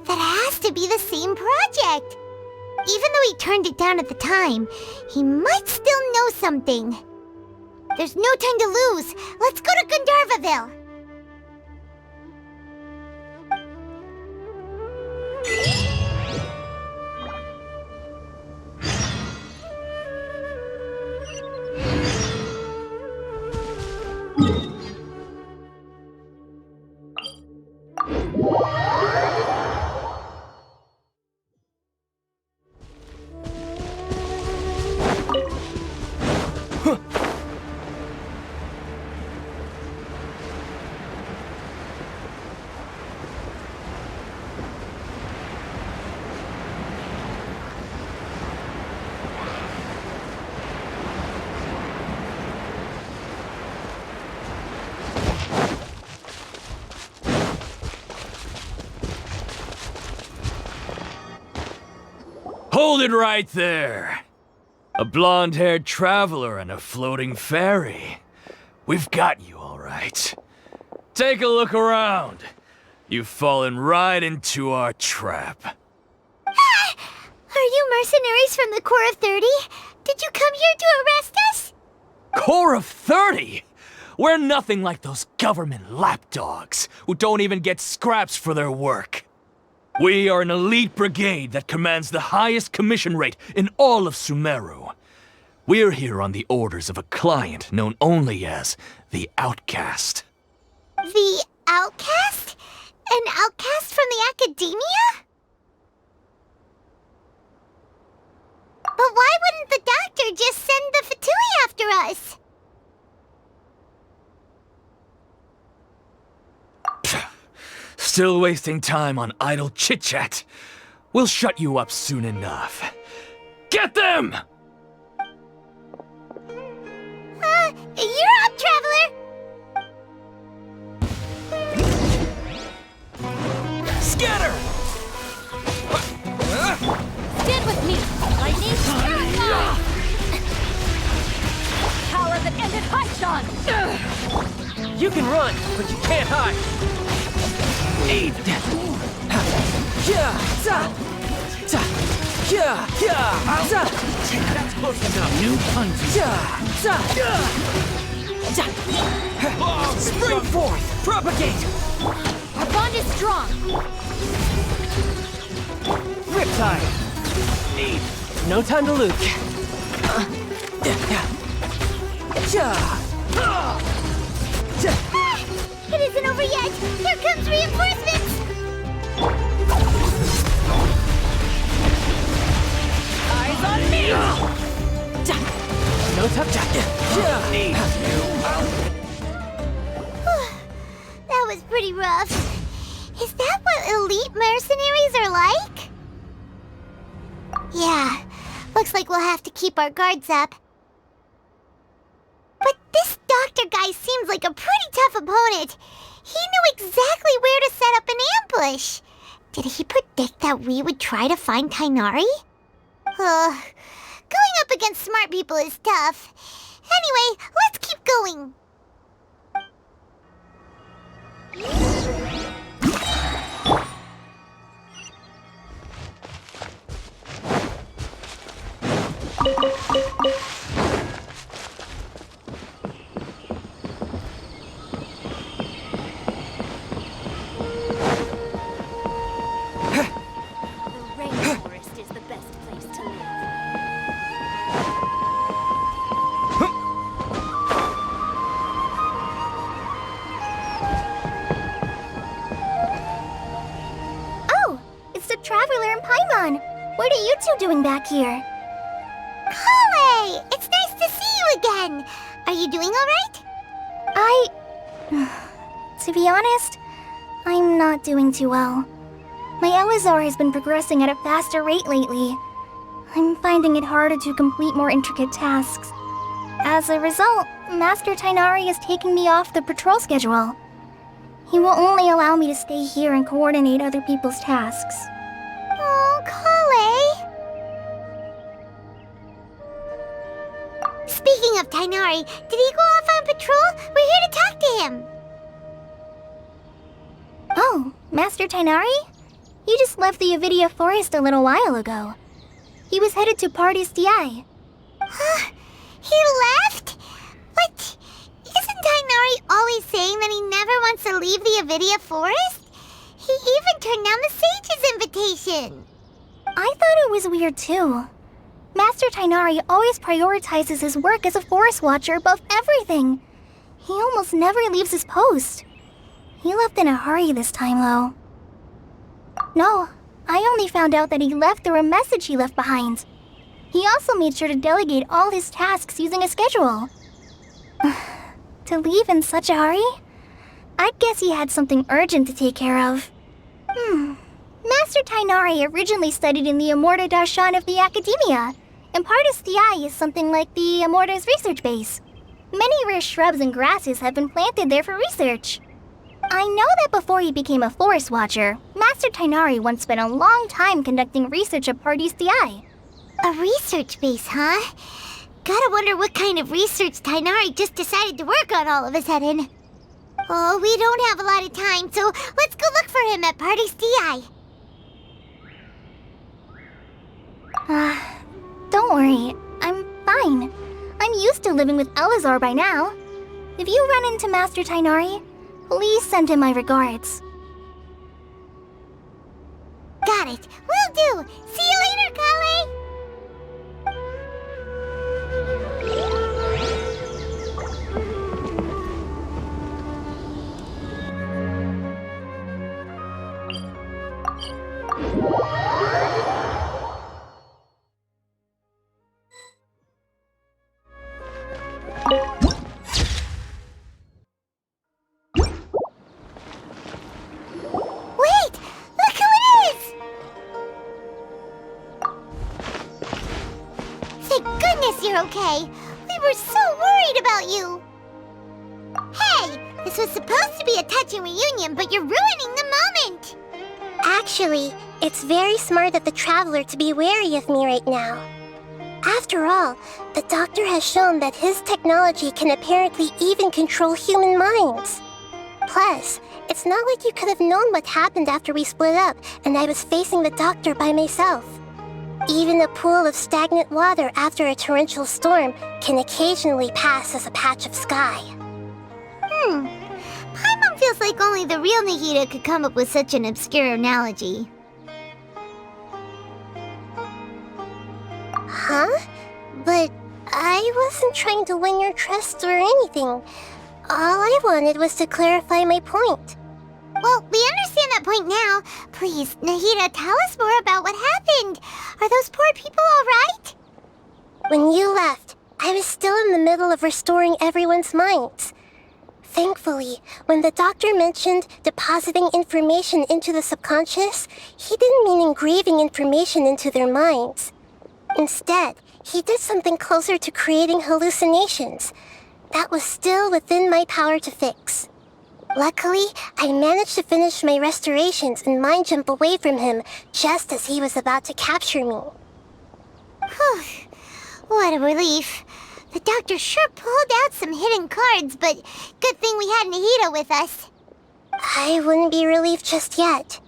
That has to be the same project. Even though he turned it down at the time, he might still know something. There's no time to lose. Let's go to Gandharvaville. Hold it right there! A blonde-haired traveler and a floating fairy. We've got you, all right. Take a look around. You've fallen right into our trap. Are you mercenaries from the Corps of 30? Did you come here to arrest us? Corps of 30? We're nothing like those government lapdogs who don't even get scraps for their work. We are an elite brigade that commands the highest commission rate in all of Sumeru. We're here on the orders of a client known only as the Outcast. The Outcast? An outcast from the academia? But why wouldn't the Doctor just send the Fatui after us? Still wasting time on idle chit-chat. We'll shut you up soon enough. Get them! You're up, Traveler! Scatter! Stand with me! Lightning strike! Power that ended Archon! You can run, but you can't hide. That's close enough. New punches. Spring forth! Propagate! Our bond is strong! Riptide! No time to lose. It isn't over yet! Here comes reinforcements! That was pretty rough. Is that what elite mercenaries are like? Yeah, looks like we'll have to keep our guards up. But this doctor guy seems like a pretty tough opponent. He knew exactly where to set up an ambush. Did he predict that we would try to find Tighnari? Going up against smart people is tough. Anyway, let's keep going. The rainforest is the best place to live. Oh, it's the Traveler and Paimon. What are you two doing back here? Kale, it's nice to see you again. Are you doing all right? To be honest, I'm not doing too well. My Elazar has been progressing at a faster rate lately. I'm finding it harder to complete more intricate tasks. As a result, Master Tighnari is taking me off the patrol schedule. He will only allow me to stay here and coordinate other people's tasks. Oh, Kale. Speaking of Tighnari, did he go off on patrol? We're here to talk to him. Oh, Master Tighnari? He just left the Avidia Forest a little while ago. He was headed to Party's DI. Huh? He left? But isn't Tighnari always saying that he never wants to leave the Avidia Forest? He even turned down the Sage's invitation. I thought it was weird too. Master Tighnari always prioritizes his work as a forest watcher above everything. He almost never leaves his post. He left in a hurry this time, though. No, I only found out that he left through a message he left behind. He also made sure to delegate all his tasks using a schedule. To leave in such a hurry? I guess he had something urgent to take care of. Master Tighnari originally studied in the Amorta Darshan of the Academia, and Partis DI is something like the Amorta's research base. Many rare shrubs and grasses have been planted there for research. I know that before he became a forest watcher, Master Tighnari once spent a long time conducting research at Partis DI. A research base, huh? Gotta wonder what kind of research Tighnari just decided to work on all of a sudden. Oh, we don't have a lot of time, so let's go look for him at Partis DI. Don't worry, I'm fine. I'm used to living with Elazar by now. If you run into Master Tighnari, please send him my regards. Got it. Will do. See you later, Kale. You're okay. We were so worried about you. Hey, this was supposed to be a touching reunion, but you're ruining the moment. Actually, it's very smart of the Traveler to be wary of me right now. After all, the Doctor has shown that his technology can apparently even control human minds. Plus, it's not like you could have known what happened after we split up and I was facing the Doctor by myself. Even a pool of stagnant water after a torrential storm can occasionally pass as a patch of sky. Paimon feels like only the real Nahida could come up with such an obscure analogy. Huh? But I wasn't trying to win your trust or anything. All I wanted was to clarify my point. Well, we understand that point now. Please, Nahida, tell us more about what happened. Are those poor people all right? When you left, I was still in the middle of restoring everyone's minds. Thankfully, when the doctor mentioned depositing information into the subconscious, he didn't mean engraving information into their minds. Instead, he did something closer to creating hallucinations. That was still within my power to fix. Luckily, I managed to finish my restorations and mind jump away from him just as he was about to capture me. Whew. What a relief. The doctor sure pulled out some hidden cards, but good thing we had Nahida with us. I wouldn't be relieved just yet.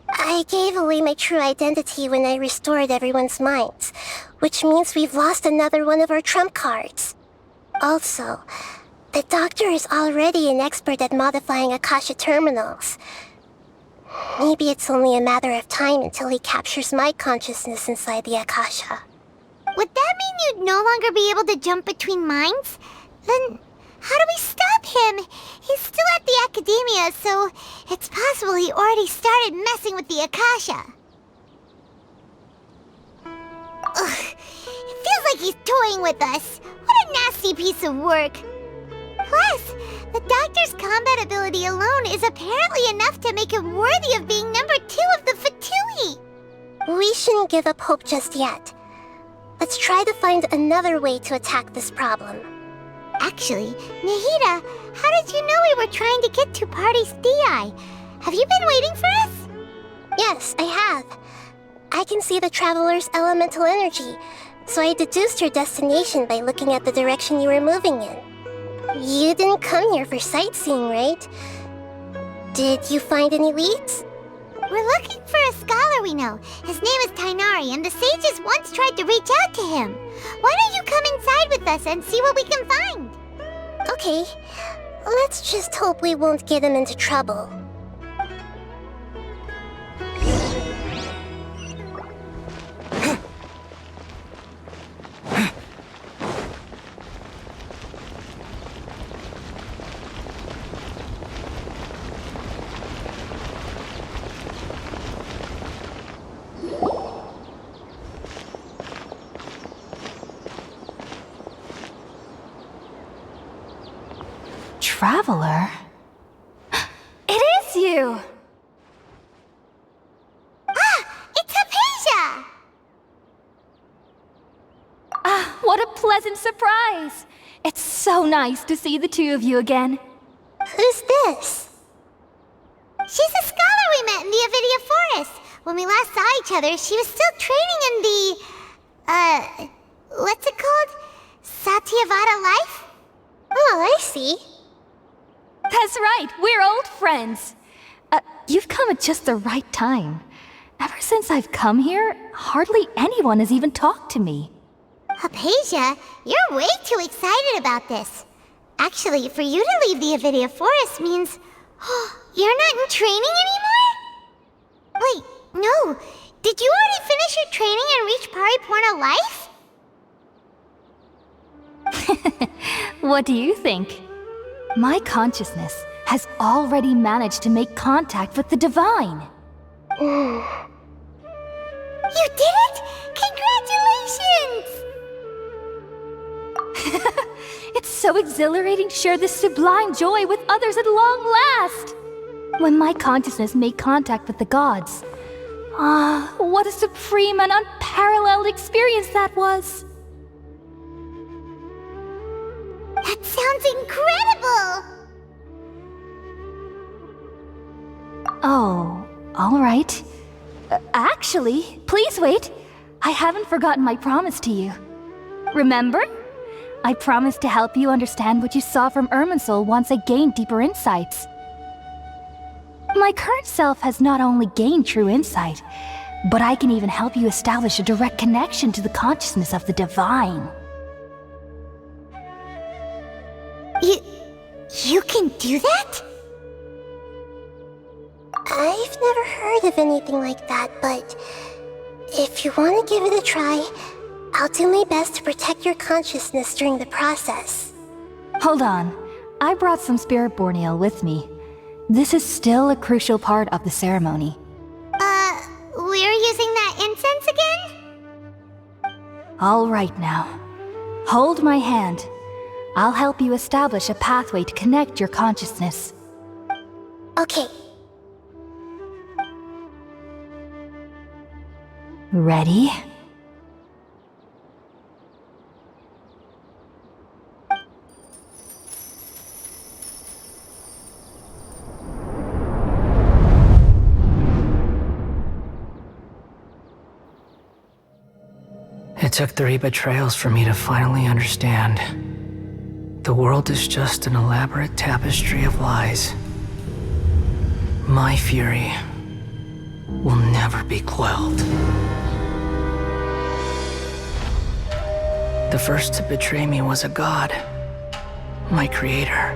I gave away my true identity when I restored everyone's minds, which means we've lost another one of our trump cards. Also, the doctor is already an expert at modifying Akasha terminals. Maybe it's only a matter of time until he captures my consciousness inside the Akasha. Would that mean you'd no longer be able to jump between minds? Then how do we stop him? He's still at the academia, so it's possible he already started messing with the Akasha. Ugh, it feels like he's toying with us. What a nasty piece of work. Plus, the doctor's combat ability alone is apparently enough to make him worthy of being number 2 of the Fatui. We shouldn't give up hope just yet. Let's try to find another way to attack this problem. Actually, Nahida, how did you know we were trying to get to Party's DI? Have you been waiting for us? Yes, I have. I can see the traveler's elemental energy, so I deduced your destination by looking at the direction you were moving in. You didn't come here for sightseeing, right? Did you find any leads? We're looking for a scholar we know. His name is Tainari, and the sages once tried to reach out to him. Why don't you come inside with us and see what we can find? Okay, let's just hope we won't get him into trouble. Traveler? It is you! It's Hypatia! Ah, what a pleasant surprise! It's so nice to see the two of you again. Who's this? She's a scholar we met in the Avidia Forest. When we last saw each other, she was still training in the... what's it called? Satyavada life? Oh, I see. That's right, we're old friends. You've come at just the right time. Ever since I've come here, hardly anyone has even talked to me. Hypatia, you're way too excited about this. Actually, for you to leave the Avidia Forest means... you're not in training anymore? Wait, no. Did you already finish your training and reach Pariporna life? What do you think? My consciousness has already managed to make contact with the divine. You did it? Congratulations! It's so exhilarating to share this sublime joy with others at long last. When my consciousness made contact with the gods, what a supreme and unparalleled experience that was. That sounds incredible! Oh, all right. Actually, please wait. I haven't forgotten my promise to you. Remember? I promised to help you understand what you saw from Irminsul once I gained deeper insights. My current self has not only gained true insight, but I can even help you establish a direct connection to the consciousness of the divine. You can do that? I've never heard of anything like that, but if you want to give it a try, I'll do my best to protect your consciousness during the process. Hold on. I brought some spirit borneal with me. This is still a crucial part of the ceremony. We're using that incense again? All right now. Hold my hand. I'll help you establish a pathway to connect your consciousness. Okay. Ready? It took 3 betrayals for me to finally understand. The world is just an elaborate tapestry of lies. My fury will never be quelled. The first to betray me was a god. My creator.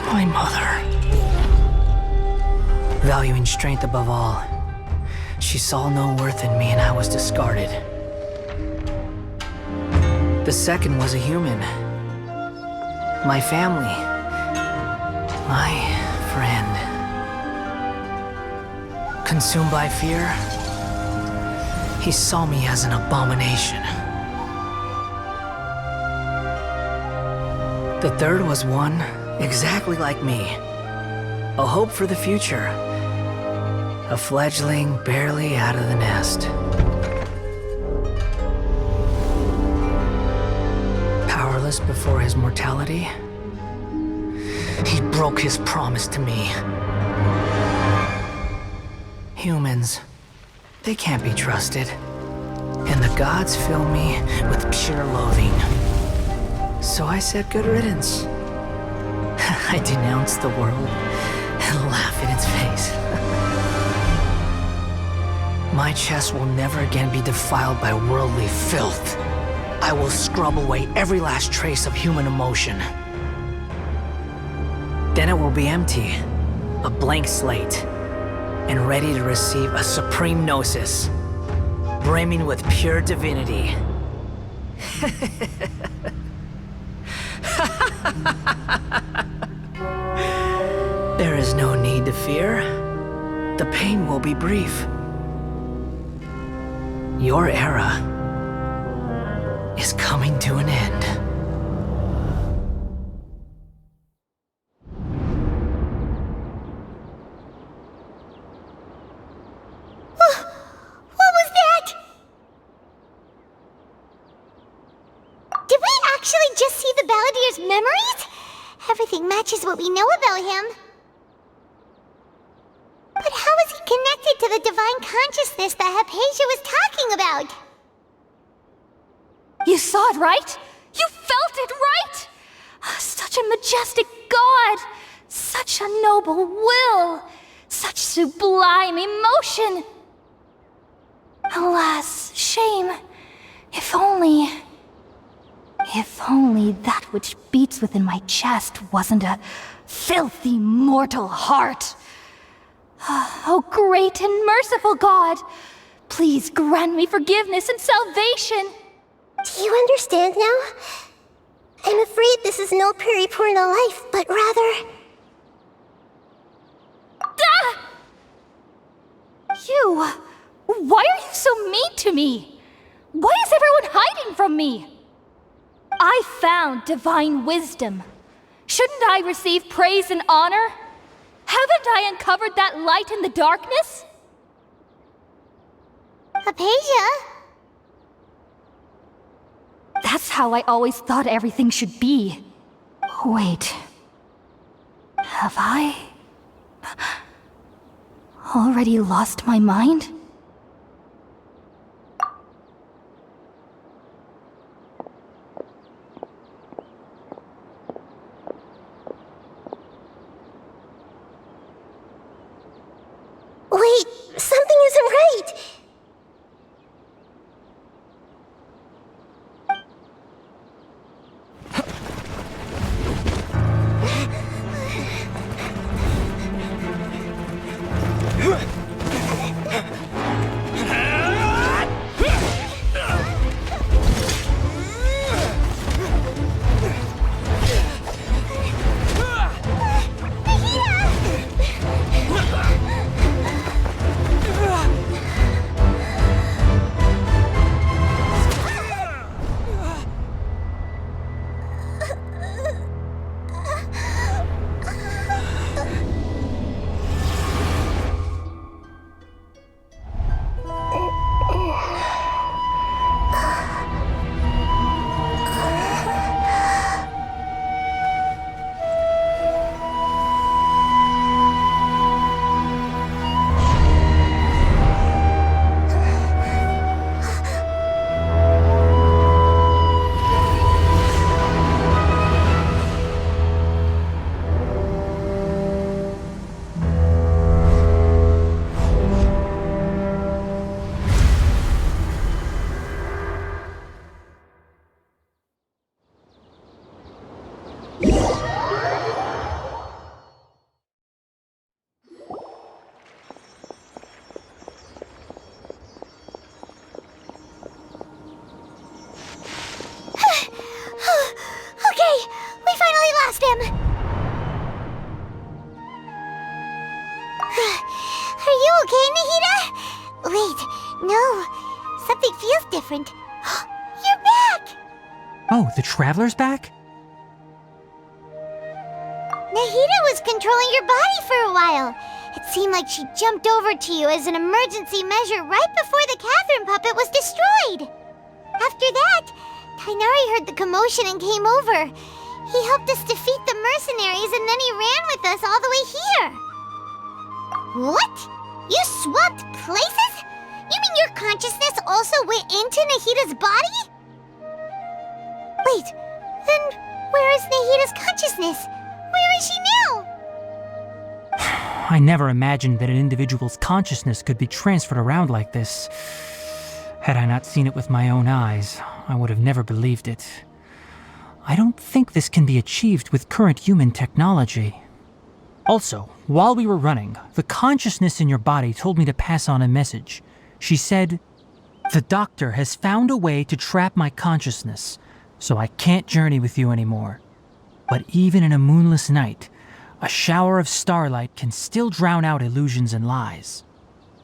My mother. Valuing strength above all, she saw no worth in me and I was discarded. The second was a human. My family. My friend. Consumed by fear, he saw me as an abomination. The third was one exactly like me. A hope for the future. A fledgling barely out of the nest. Powerless before his mortality, he broke his promise to me. Humans, they can't be trusted. And the gods fill me with pure loathing. So I said good riddance. I denounced the world and laugh in its face. My chest will never again be defiled by worldly filth. I will scrub away every last trace of human emotion. Then it will be empty, a blank slate, and ready to receive a supreme gnosis, brimming with pure divinity. There is no need to fear. The pain will be brief. Your era is coming to an end. What was that? Did we actually just see the Balladier's memories? Everything matches what we know about him. But how is he connected to the divine consciousness that Hypatia was talking about? You saw it, right? You felt it, right? Such a majestic god! Such a noble will! Such sublime emotion! Alas, shame. If only that which beats within my chest wasn't a filthy mortal heart. Oh, great and merciful God, please grant me forgiveness and salvation. Do you understand now? I'm afraid this is no Purna life, but rather... Ah! You! Why are you so mean to me? Why is everyone hiding from me? I found divine wisdom. Shouldn't I receive praise and honor? Haven't I uncovered that light in the darkness? Hypatia? That's how I always thought everything should be. Wait. Have I already lost my mind? Wait, something isn't right! Are you okay, Nahida? Wait, no. Something feels different. You're back! Oh, the Traveler's back? Nahida was controlling your body for a while. It seemed like she jumped over to you as an emergency measure right before the Catherine puppet was destroyed. After that, Tainari heard the commotion and came over. He helped us defeat the mercenaries and then he ran with us all the way here. What? You swapped places? You mean your consciousness also went into Nahida's body? Wait, then where is Nahida's consciousness? Where is she now? I never imagined that an individual's consciousness could be transferred around like this. Had I not seen it with my own eyes, I would have never believed it. I don't think this can be achieved with current human technology. Also, while we were running, the consciousness in your body told me to pass on a message. She said, "The doctor has found a way to trap my consciousness, so I can't journey with you anymore. But even in a moonless night, a shower of starlight can still drown out illusions and lies."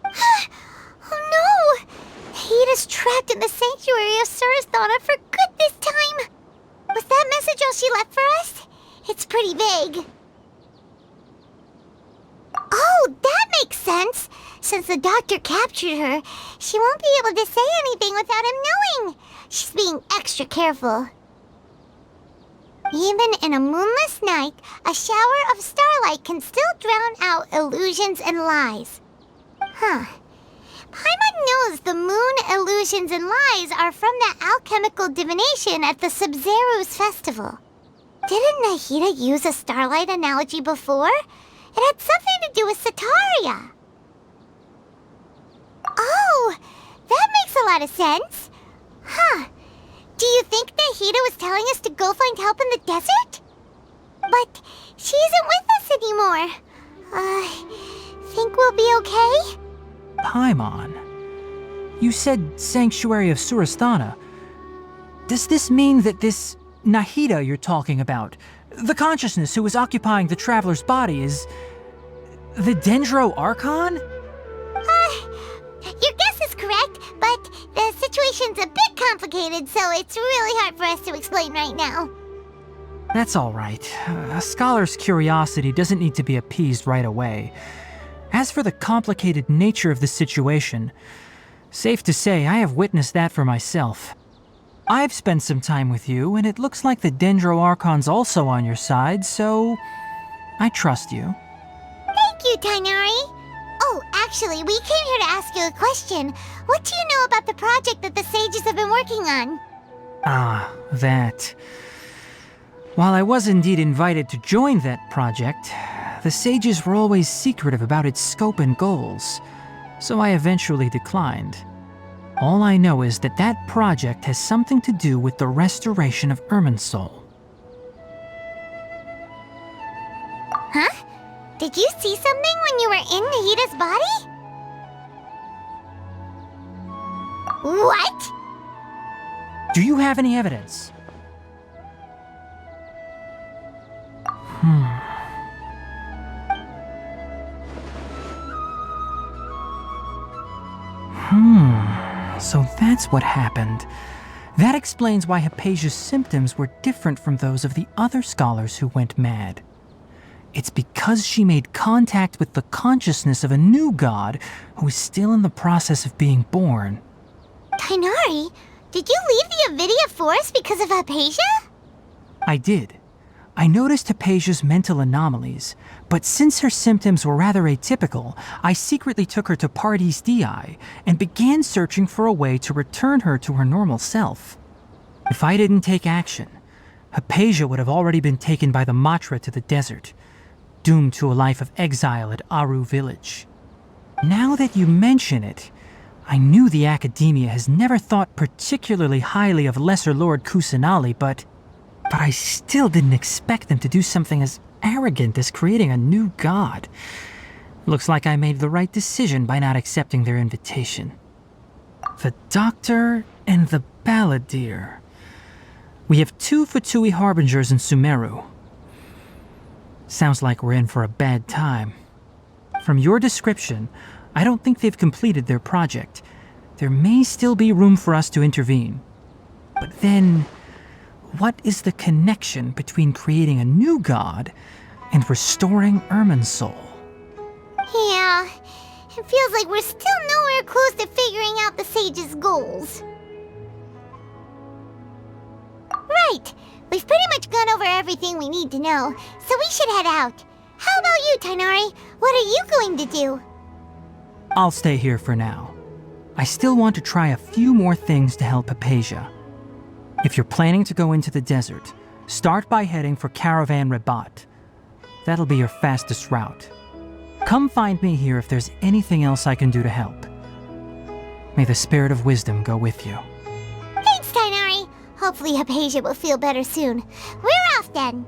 Oh no! Nahida's trapped in the sanctuary of Surathana for good this time! Was that message all she left for us? It's pretty vague. Oh, that makes sense! Since the doctor captured her, she won't be able to say anything without him knowing. She's being extra careful. Even in a moonless night, a shower of starlight can still drown out illusions and lies. Huh. Paimon knows the moon illusions and lies are from that alchemical divination at the Sub-Zeru's festival. Didn't Nahida use a starlight analogy before? It had something to do with Sataria. Oh, that makes a lot of sense. Huh. Do you think Nahida was telling us to go find help in the desert? But she isn't with us anymore. Think we'll be okay? Paimon, you said Sanctuary of Surasthana. Does this mean that this Nahida you're talking about, the consciousness who is occupying the Traveler's body, is the Dendro Archon? Your guess is correct, but the situation's a bit complicated, so it's really hard for us to explain right now. That's all right. A scholar's curiosity doesn't need to be appeased right away. As for the complicated nature of the situation, safe to say I have witnessed that for myself. I've spent some time with you, and it looks like the Dendro Archon's also on your side, so I trust you. Thank you, Tainari. Oh, actually, we came here to ask you a question. What do you know about the project that the sages have been working on? Ah, that. While I was indeed invited to join that project, the sages were always secretive about its scope and goals, so I eventually declined. All I know is that that project has something to do with the restoration of Irminsul. Huh? Did you see something when you were in Nahida's body? What? Do you have any evidence? So that's what happened. That explains why Hypatia's symptoms were different from those of the other scholars who went mad. It's because she made contact with the consciousness of a new god who is still in the process of being born. Tainari, did you leave the Avidia Forest because of Hypatia? I did. I noticed Hypatia's mental anomalies, but since her symptoms were rather atypical, I secretly took her to Pardes Dii and began searching for a way to return her to her normal self. If I didn't take action, Hypatia would have already been taken by the Matra to the desert, doomed to a life of exile at Aru village. Now that you mention it, I knew the Academia has never thought particularly highly of Lesser Lord Kusanali, but I still didn't expect them to do something as arrogant as creating a new god. Looks like I made the right decision by not accepting their invitation. The Doctor and the Balladeer. We have 2 Fatui Harbingers in Sumeru. Sounds like we're in for a bad time. From your description, I don't think they've completed their project. There may still be room for us to intervene. But then, what is the connection between creating a new god and restoring Irminsul? Yeah, it feels like we're still nowhere close to figuring out the sage's goals. Right, we've pretty much gone over everything we need to know, so we should head out. How about you, Tighnari? What are you going to do? I'll stay here for now. I still want to try a few more things to help Hypatia. If you're planning to go into the desert, start by heading for Caravan Rabat. That'll be your fastest route. Come find me here if there's anything else I can do to help. May the spirit of wisdom go with you. Thanks, Tighnari. Hopefully Hypatia will feel better soon. We're off then.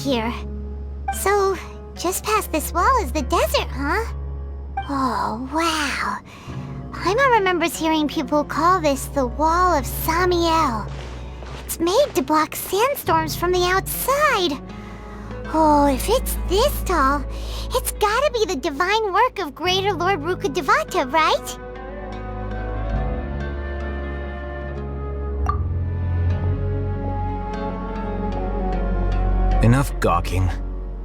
Here. So, just past this wall is the desert, huh? Oh, wow. Paimon remembers hearing people call this the Wall of Samiel. It's made to block sandstorms from the outside. Oh, if it's this tall, it's gotta be the divine work of Greater Lord Rukkhadevata, right? Enough gawking.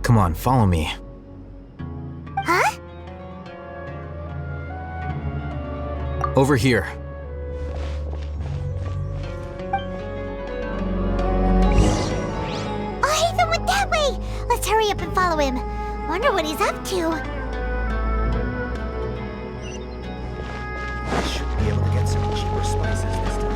Come on, follow me. Huh? Over here. Oh, Ethan went that way! Let's hurry up and follow him. Wonder what he's up to. I should be able to get some cheaper spices this time.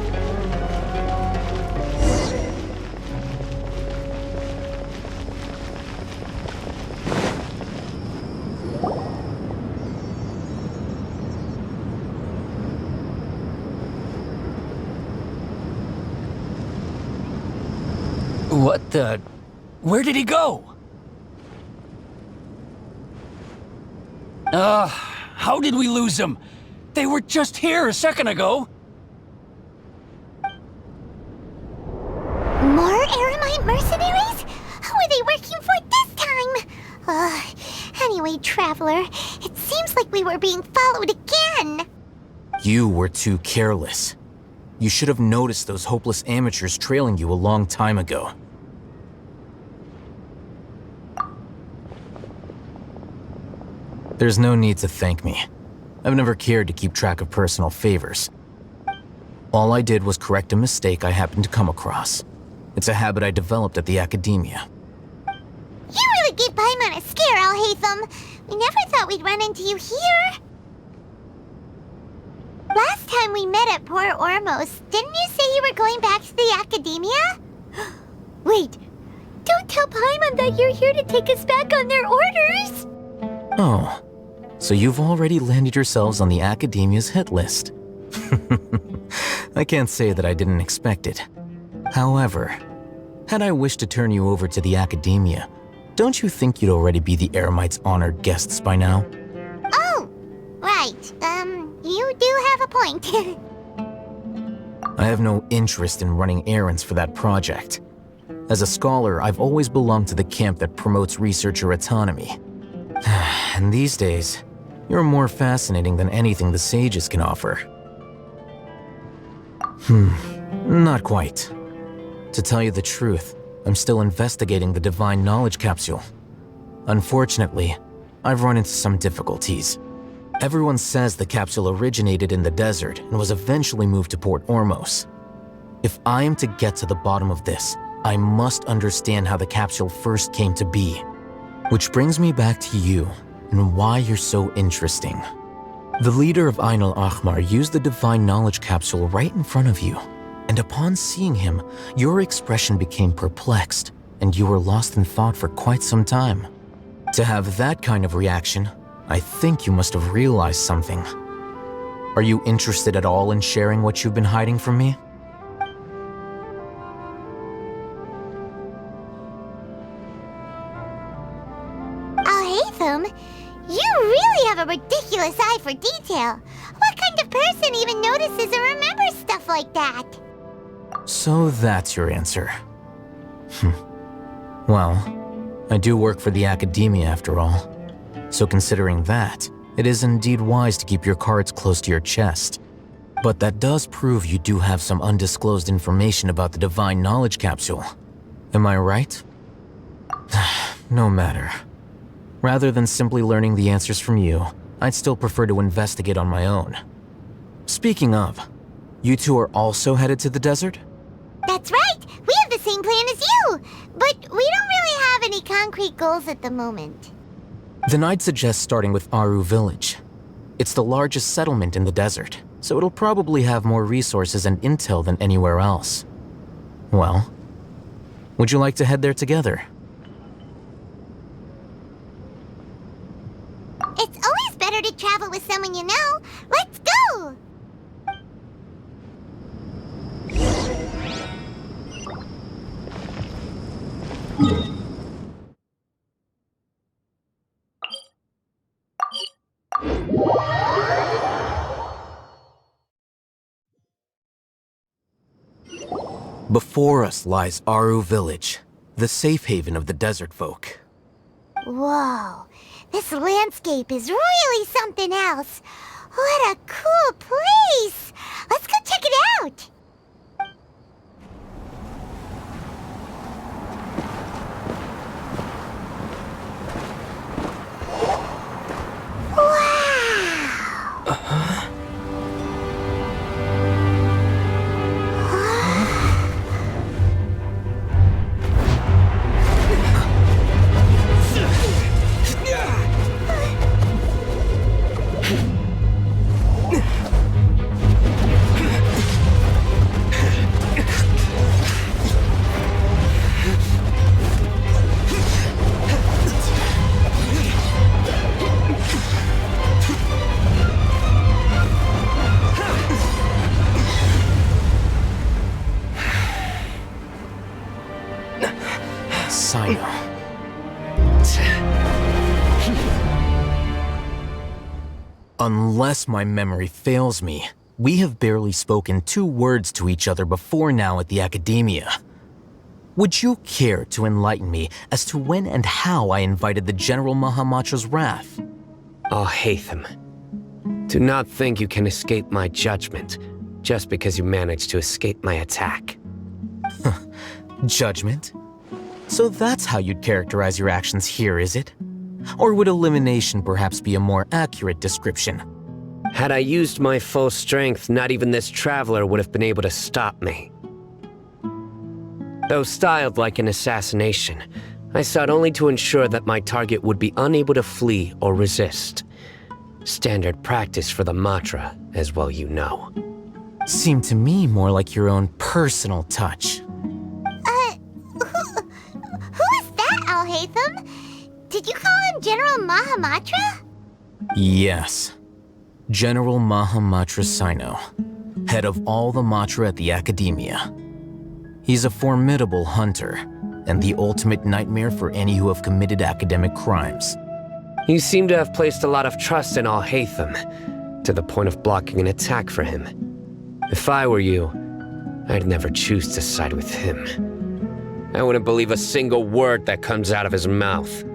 What the... Where did he go? How did we lose him? They were just here a second ago. More Eremite mercenaries? Who are they working for this time? Anyway, Traveler, it seems like we were being followed again. You were too careless. You should have noticed those hopeless amateurs trailing you a long time ago. There's no need to thank me. I've never cared to keep track of personal favors. All I did was correct a mistake I happened to come across. It's a habit I developed at the academia. You really gave Paimon a scare, Alhaitham. We never thought we'd run into you here. Last time we met at Port Ormos, didn't you say you were going back to the academia? Wait, don't tell Paimon that you're here to take us back on their orders! Oh, so you've already landed yourselves on the academia's hit list. I can't say that I didn't expect it. However, had I wished to turn you over to the academia, don't you think you'd already be the Eremites' honored guests by now? Oh, right. You do have a point. I have no interest in running errands for that project. As a scholar, I've always belonged to the camp that promotes researcher autonomy. And these days, you're more fascinating than anything the sages can offer. Not quite. To tell you the truth, I'm still investigating the Divine Knowledge Capsule. Unfortunately, I've run into some difficulties. Everyone says the capsule originated in the desert and was eventually moved to Port Ormos. If I am to get to the bottom of this, I must understand how the capsule first came to be. Which brings me back to you and why you're so interesting. The leader of Ain al-Ahmar used the Divine Knowledge Capsule right in front of you, and upon seeing him, your expression became perplexed, and you were lost in thought for quite some time. To have that kind of reaction, I think you must have realized something. Are you interested at all in sharing what you've been hiding from me? Al-Haytham, you really have a ridiculous eye for detail. What kind of person even notices or remembers stuff like that? So that's your answer. Well, I do work for the academia after all. So considering that, it is indeed wise to keep your cards close to your chest. But that does prove you do have some undisclosed information about the Divine Knowledge Capsule. Am I right? No matter. Rather than simply learning the answers from you, I'd still prefer to investigate on my own. Speaking of, you two are also headed to the desert? That's right! We have the same plan as you! But we don't really have any concrete goals at the moment. Then I'd suggest starting with Aru Village. It's the largest settlement in the desert, so it'll probably have more resources and intel than anywhere else. Well, would you like to head there together? It's always better to travel with someone you know. Let's go! Before us lies Aru Village, the safe haven of the desert folk. Whoa, this landscape is really something else. What a cool place! Let's go check it out! Unless my memory fails me, we have barely spoken 2 words to each other before now at the academia. Would you care to enlighten me as to when and how I invited the General Mahamatra's wrath? Al-Haytham, do not think you can escape my judgment just because you managed to escape my attack. Judgment? So that's how you'd characterize your actions here, is it? Or would elimination perhaps be a more accurate description? Had I used my full strength, not even this traveler would have been able to stop me. Though styled like an assassination, I sought only to ensure that my target would be unable to flee or resist. Standard practice for the Matra, as well you know. Seemed to me more like your own personal touch. Who is that, Al-Haytham? Did you call him General Mahamatra? Yes. General Mahamatra Sino, head of all the Matra at the Academia. He's a formidable hunter, and the ultimate nightmare for any who have committed academic crimes. You seem to have placed a lot of trust in Al-Haytham, to the point of blocking an attack for him. If I were you, I'd never choose to side with him. I wouldn't believe a single word that comes out of his mouth.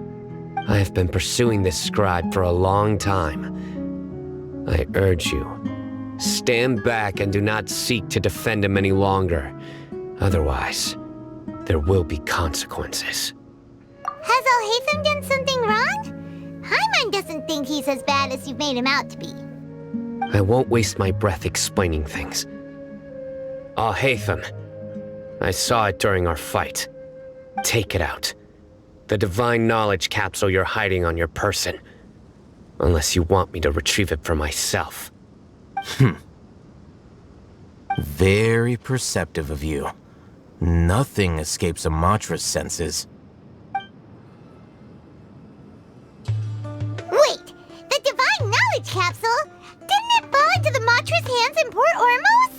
I have been pursuing this scribe for a long time. I urge you, stand back and do not seek to defend him any longer. Otherwise, there will be consequences. Has Al-Haytham done something wrong? Paimon doesn't think he's as bad as you've made him out to be. I won't waste my breath explaining things. Al-Haytham, I saw it during our fight. Take it out. The divine knowledge capsule you're hiding on your person. Unless you want me to retrieve it for myself. Very perceptive of you. Nothing escapes Amatra's senses. Wait! The Divine Knowledge Capsule? Didn't it fall into the Matra's hands in Port Ormos?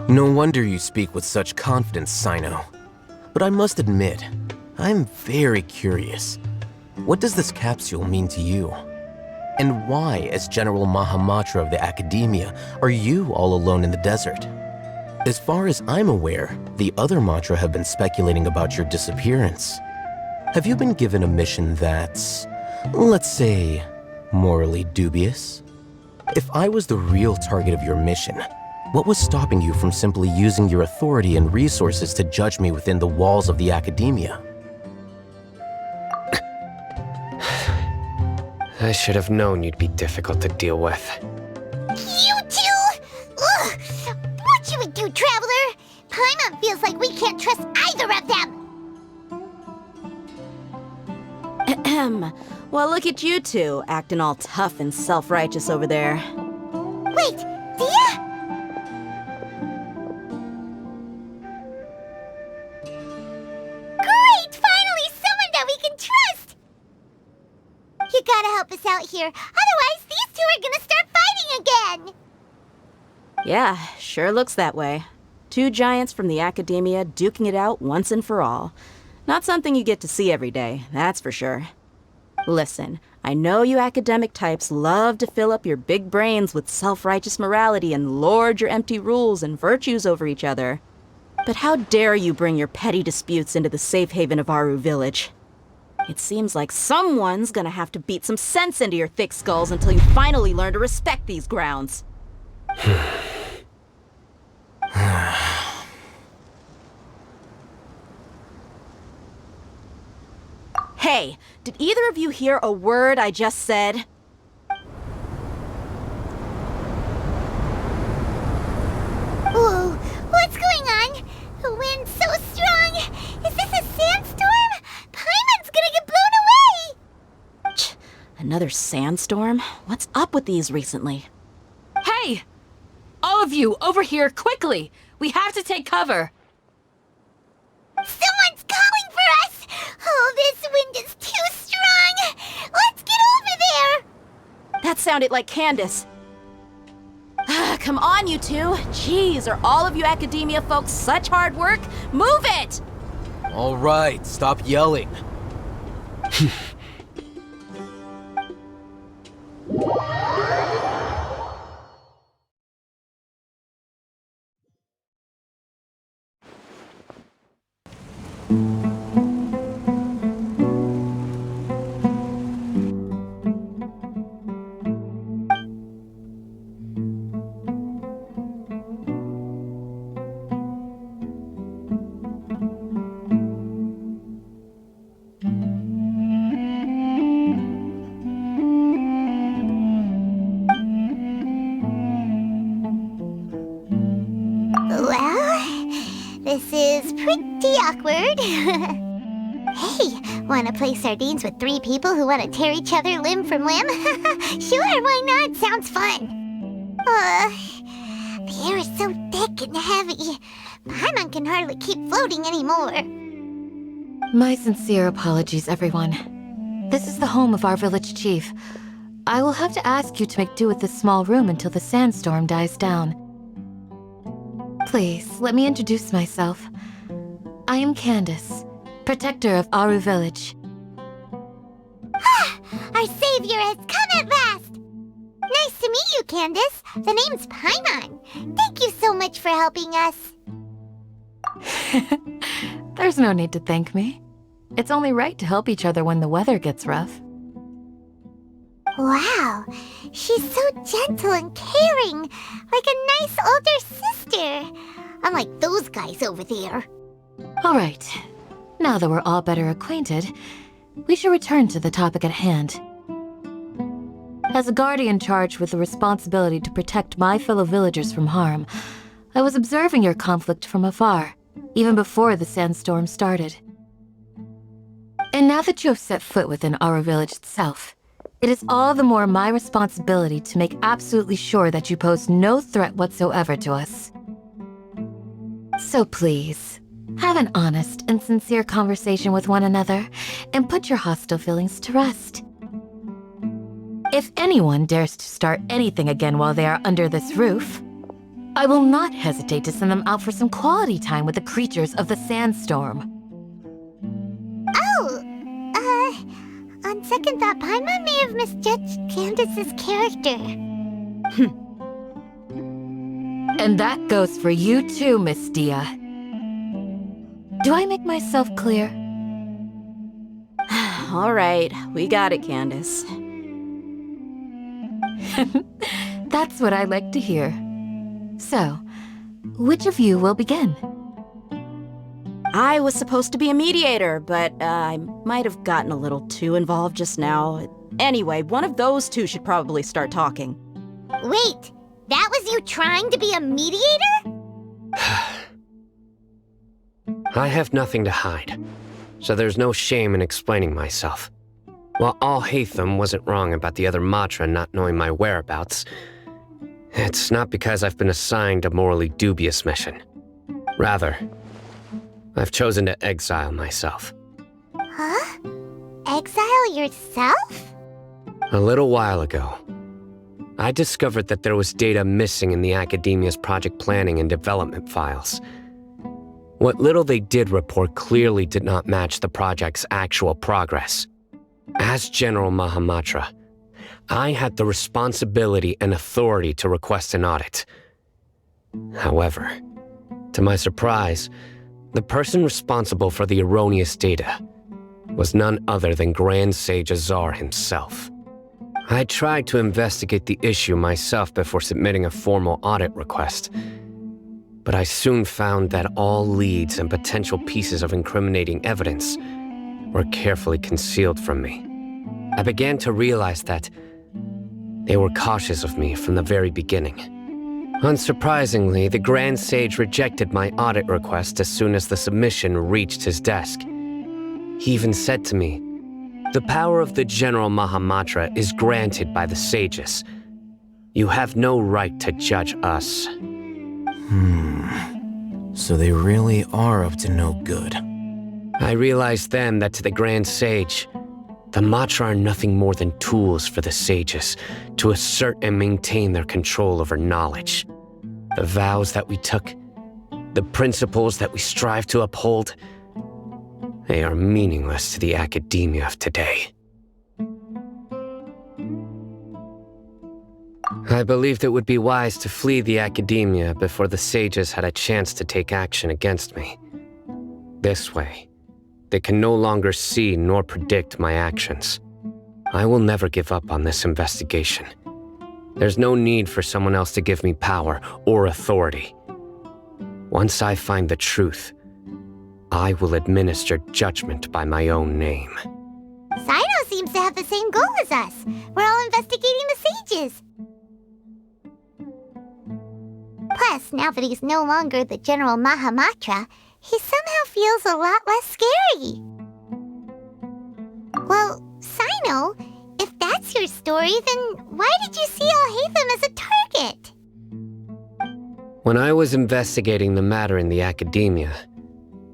No wonder you speak with such confidence, Sino. But I must admit, I'm very curious. What does this capsule mean to you? And why, as General Mahamatra of the Academia, are you all alone in the desert? As far as I'm aware, the other Matra have been speculating about your disappearance. Have you been given a mission that's, let's say, morally dubious? If I was the real target of your mission, what was stopping you from simply using your authority and resources to judge me within the walls of the Academia? I should have known you'd be difficult to deal with. You two! Ugh! What should we do, Traveler? Paimon feels like we can't trust either of them! Ahem. Well, look at you two, acting all tough and self-righteous over there. Wait, Dia? Great! Finally, someone that we can trust! You gotta help us out here, otherwise these two are gonna start fighting again! Yeah, sure looks that way. Two giants from the Academia duking it out once and for all. Not something you get to see every day, that's for sure. Listen, I know you academic types love to fill up your big brains with self-righteous morality and lord your empty rules and virtues over each other. But how dare you bring your petty disputes into the safe haven of Aru Village? It seems like someone's gonna have to beat some sense into your thick skulls until you finally learn to respect these grounds. Hey, did either of you hear a word I just said? Whoa, what's going on? The wind's so strong! Is this a sandstorm? Paimon's gonna get blown away! Another sandstorm? What's up with these recently? Hey! All of you, over here, quickly! We have to take cover! Someone's calling for us! Oh, this wind is too strong! Let's get over there! That sounded like Candace. Come on, you two. Jeez, are all of you Academia folks such hard work? Move it! All right, stop yelling. This is pretty awkward. Hey, wanna play sardines with three people who wanna tear each other limb from limb? Sure, why not? Sounds fun. The air is so thick and heavy. Paimon can hardly keep floating anymore. My sincere apologies, everyone. This is the home of our village chief. I will have to ask you to make do with this small room until the sandstorm dies down. Please, let me introduce myself. I am Candace, protector of Aru Village. Our savior has come at last! Nice to meet you, Candace. The name's Paimon. Thank you so much for helping us. There's no need to thank me. It's only right to help each other when the weather gets rough. Wow, she's so gentle and caring, like a nice older sister. Unlike those guys over there. All right, now that we're all better acquainted, we should return to the topic at hand. As a guardian charged with the responsibility to protect my fellow villagers from harm, I was observing your conflict from afar, even before the sandstorm started. And now that you have set foot within our village itself, it is all the more my responsibility to make absolutely sure that you pose no threat whatsoever to us. So please, have an honest and sincere conversation with one another, and put your hostile feelings to rest. If anyone dares to start anything again while they are under this roof, I will not hesitate to send them out for some quality time with the creatures of the sandstorm. Oh! On second thought, Paimon may have misjudged Candace's character. And that goes for you too, Miss Dia. Do I make myself clear? All right, we got it, Candace. That's what I like to hear. So, which of you will begin? I was supposed to be a mediator, but I might have gotten a little too involved just now. Anyway, one of those two should probably start talking. Wait, that was you trying to be a mediator? I have nothing to hide, so there's no shame in explaining myself. While Alhaitham wasn't wrong about the other Matra not knowing my whereabouts, it's not because I've been assigned a morally dubious mission. Rather, I've chosen to exile myself. Huh? Exile yourself? A little while ago, I discovered that there was data missing in the Academia's project planning and development files. What little they did report clearly did not match the project's actual progress. As General Mahamatra, I had the responsibility and authority to request an audit. However, to my surprise, the person responsible for the erroneous data was none other than Grand Sage Azar himself. I tried to investigate the issue myself before submitting a formal audit request, but I soon found that all leads and potential pieces of incriminating evidence were carefully concealed from me. I began to realize that they were cautious of me from the very beginning. Unsurprisingly, the Grand Sage rejected my audit request as soon as the submission reached his desk. He even said to me, "The power of the General Mahamatra is granted by the sages. You have no right to judge us." So they really are up to no good. I realized then that to the Grand Sage, the Matra are nothing more than tools for the sages to assert and maintain their control over knowledge. The vows that we took, the principles that we strive to uphold, they are meaningless to the academia of today. I believed it would be wise to flee the academia before the sages had a chance to take action against me. This way, they can no longer see nor predict my actions. I will never give up on this investigation. There's no need for someone else to give me power or authority. Once I find the truth, I will administer judgment by my own name. Sino seems to have the same goal as us. We're all investigating the sages. Plus, now that he's no longer the General Mahamatra, he somehow feels a lot less scary. Well, Sino, if that's your story, then why did you see Alhaitham as a target? When I was investigating the matter in the academia,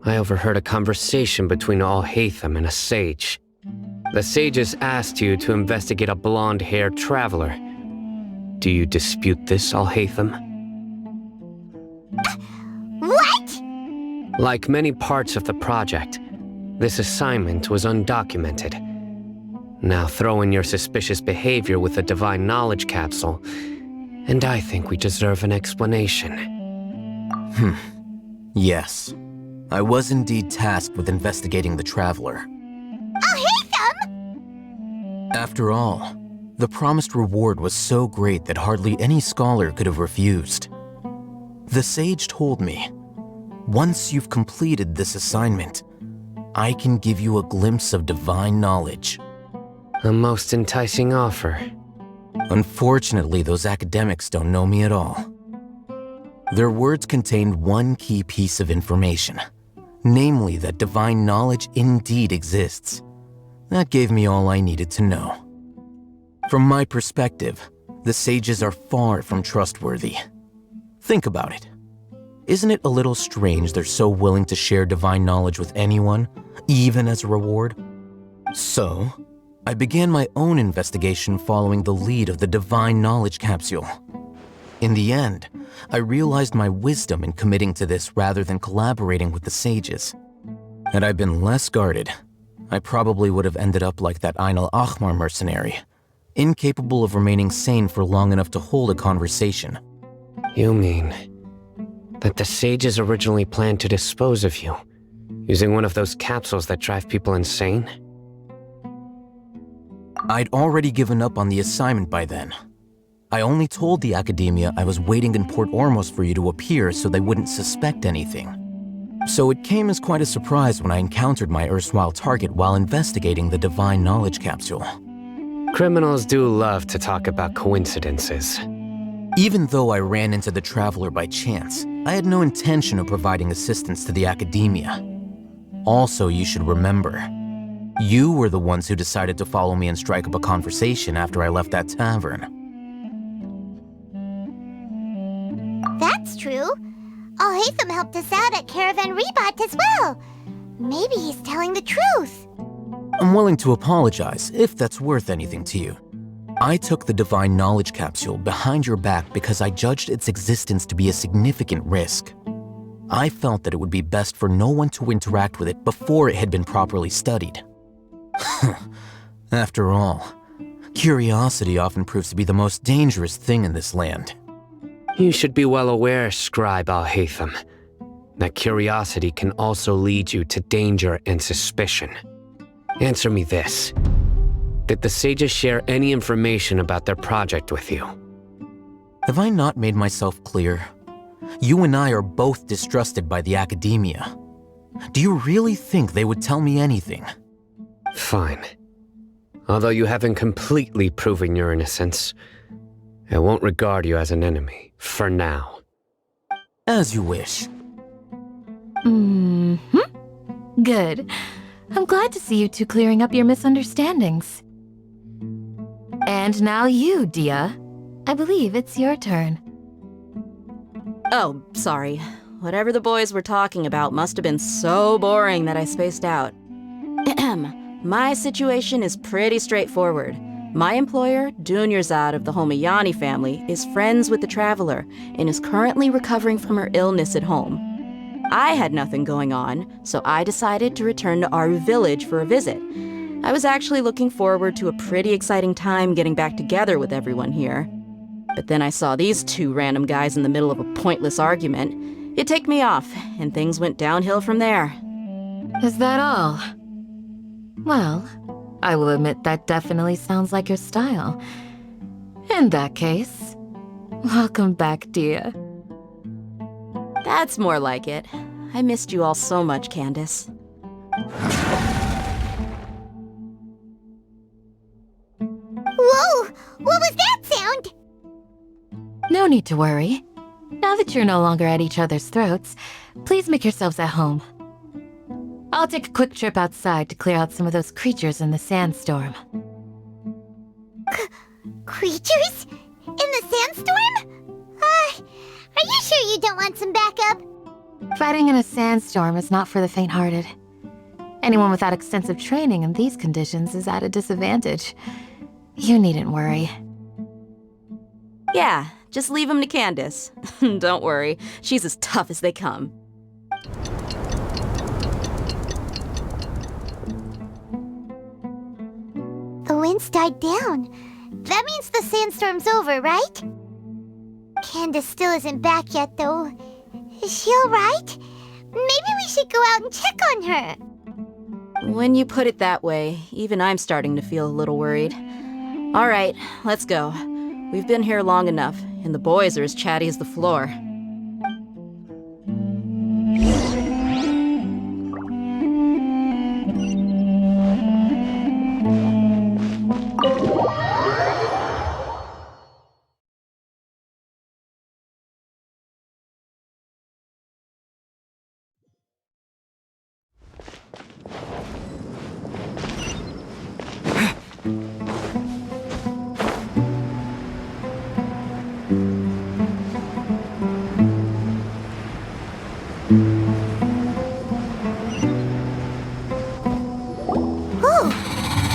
I overheard a conversation between Alhaitham and a sage. The sages asked you to investigate a blonde-haired traveler. Do you dispute this, Alhaitham? What? Like many parts of the project, this assignment was undocumented. Now throw in your suspicious behavior with the Divine Knowledge Capsule, and I think we deserve an explanation. Yes. I was indeed tasked with investigating the Traveler. Alhaitham! After all, the promised reward was so great that hardly any scholar could have refused. The sage told me, once you've completed this assignment, I can give you a glimpse of divine knowledge. A most enticing offer. Unfortunately, those academics don't know me at all. Their words contained one key piece of information, namely that divine knowledge indeed exists, That gave me all I needed to know. From my perspective, the sages are far from trustworthy. Think about it. Isn't it a little strange they're so willing to share divine knowledge with anyone, even as a reward? So, I began my own investigation following the lead of the divine knowledge capsule. In the end, I realized my wisdom in committing to this rather than collaborating with the sages. Had I been less guarded, I probably would have ended up like that Ain al-Ahmar mercenary, incapable of remaining sane for long enough to hold a conversation. You mean that the sages originally planned to dispose of you, using one of those capsules that drive people insane? I'd already given up on the assignment by then. I only told the Academia I was waiting in Port Ormos for you to appear so they wouldn't suspect anything. So it came as quite a surprise when I encountered my erstwhile target while investigating the divine knowledge capsule. Criminals do love to talk about coincidences. Even though I ran into the Traveler by chance, I had no intention of providing assistance to the Academia. Also, you should remember, you were the ones who decided to follow me and strike up a conversation after I left that tavern. That's true. Al-Haytham helped us out at Caravan Rebat as well. Maybe he's telling the truth. I'm willing to apologize if that's worth anything to you. I took the divine knowledge capsule behind your back because I judged its existence to be a significant risk. I felt that it would be best for no one to interact with it before it had been properly studied. After all, curiosity often proves to be the most dangerous thing in this land. You should be well aware, Scribe Al-Haytham, that curiosity can also lead you to danger and suspicion. Answer me this. Did the sages share any information about their project with you? Have I not made myself clear? You and I are both distrusted by the Academia. Do you really think they would tell me anything? Fine. Although you haven't completely proven your innocence, I won't regard you as an enemy, for now. As you wish. Good. I'm glad to see you two clearing up your misunderstandings. And now you, Dia. I believe it's your turn. Oh, sorry. Whatever the boys were talking about must have been so boring that I spaced out. My situation is pretty straightforward. My employer, Dunyarzad of the Homayani family, is friends with the Traveler and is currently recovering from her illness at home. I had nothing going on, so I decided to return to Aru village for a visit. I was actually looking forward to a pretty exciting time getting back together with everyone here. But then I saw these two random guys in the middle of a pointless argument. It ticked me off, and things went downhill from there. Is that all? Well, I will admit that definitely sounds like your style. In that case, welcome back, Dia. That's more like it. I missed you all so much, Candace. Whoa! What was that sound? No need to worry. Now that you're no longer at each other's throats, please make yourselves at home. I'll take a quick trip outside to clear out some of those creatures in the sandstorm. Creatures? In the sandstorm? Are you sure you don't want some backup? Fighting in a sandstorm is not for the faint-hearted. Anyone without extensive training in these conditions is at a disadvantage. You needn't worry. Yeah, just leave him to Candace. Don't worry, she's as tough as they come. The wind's died down. That means the sandstorm's over, right? Candace still isn't back yet, though. Is she alright? Maybe we should go out and check on her. When you put it that way, even I'm starting to feel a little worried. Alright, let's go. We've been here long enough, and the boys are as chatty as the floor. Ooh,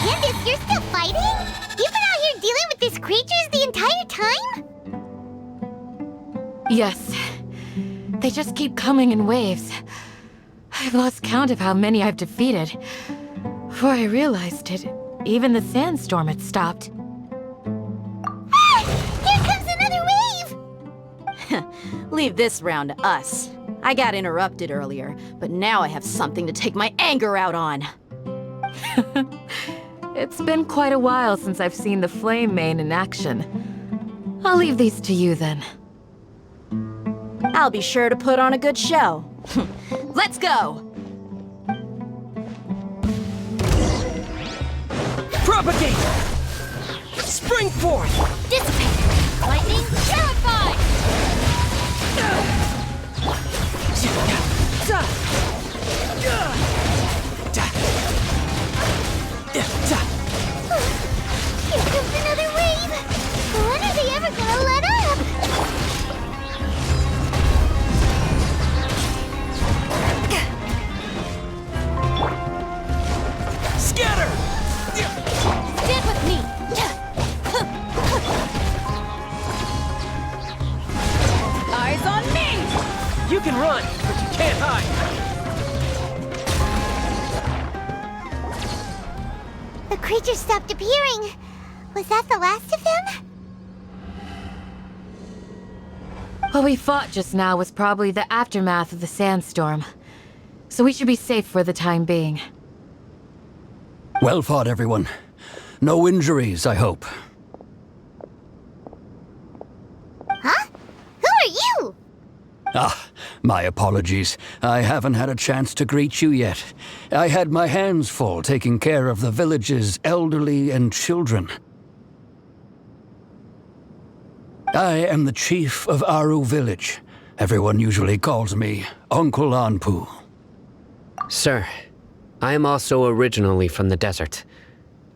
Candace, you're still fighting? You've been out here dealing with these creatures the entire time? Yes. They just keep coming in waves. I've lost count of how many I've defeated. Before I realized it, even the sandstorm had stopped. Ah! Here comes another wave! Leave this round to us. I got interrupted earlier, but now I have something to take my anger out on. It's been quite a while since I've seen the Flame Mane in action. I'll leave these to you then. I'll be sure to put on a good show. Let's go! Propagate! Spring forth! Dissipate! Lightning, purify! Here comes another wave! When are they ever gonna let up? Scatter! Stand with me! Eyes on me! You can run, but you can't hide! The creatures stopped appearing. Was that the last of them? What we fought just now was probably the aftermath of the sandstorm. So we should be safe for the time being. Well fought, everyone. No injuries, I hope. Huh? Who are you? Ah, my apologies. I haven't had a chance to greet you yet. I had my hands full taking care of the village's elderly and children. I am the chief of Aru Village. Everyone usually calls me Uncle Anpu. Sir, I am also originally from the desert,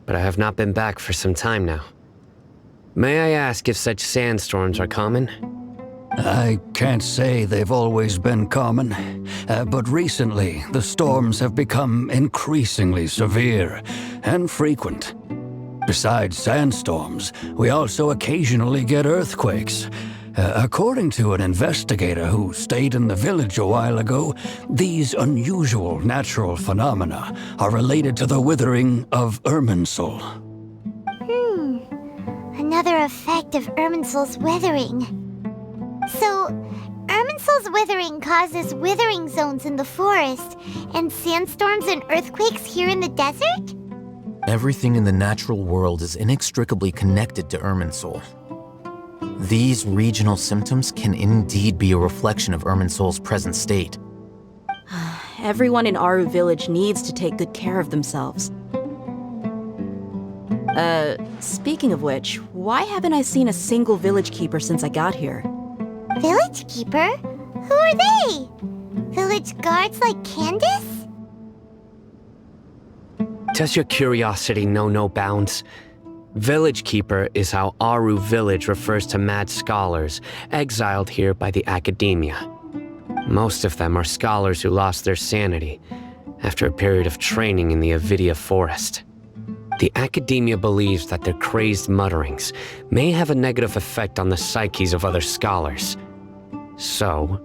but I have not been back for some time now. May I ask if such sandstorms are common? I can't say they've always been common, but recently the storms have become increasingly severe and frequent. Besides sandstorms, we also occasionally get earthquakes. According to an investigator who stayed in the village a while ago, these unusual natural phenomena are related to the withering of Irminsul. Another effect of Irminsul's withering. So, Irminsul's withering causes withering zones in the forest, and sandstorms and earthquakes here in the desert? Everything in the natural world is inextricably connected to Irminsul. These regional symptoms can indeed be a reflection of Irminsul's present state. Everyone in Aru Village needs to take good care of themselves. Speaking of which, why haven't I seen a single village keeper since I got here? Village keeper? Who are they? Village guards like Candace? Does your curiosity know no bounds? Village Keeper is how Aru Village refers to mad scholars exiled here by the academia. Most of them are scholars who lost their sanity after a period of training in the Avidia forest. The academia believes that their crazed mutterings may have a negative effect on the psyches of other scholars. So,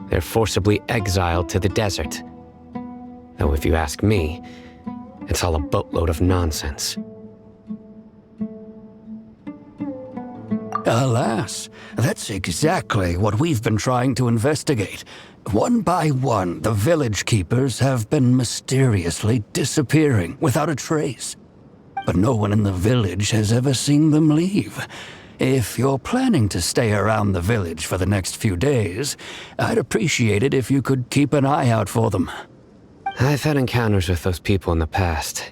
they're forcibly exiled to the desert. Though if you ask me, it's all a boatload of nonsense. Alas, that's exactly what we've been trying to investigate. One by one, the village keepers have been mysteriously disappearing without a trace. But no one in the village has ever seen them leave. If you're planning to stay around the village for the next few days, I'd appreciate it if you could keep an eye out for them. I've had encounters with those people in the past.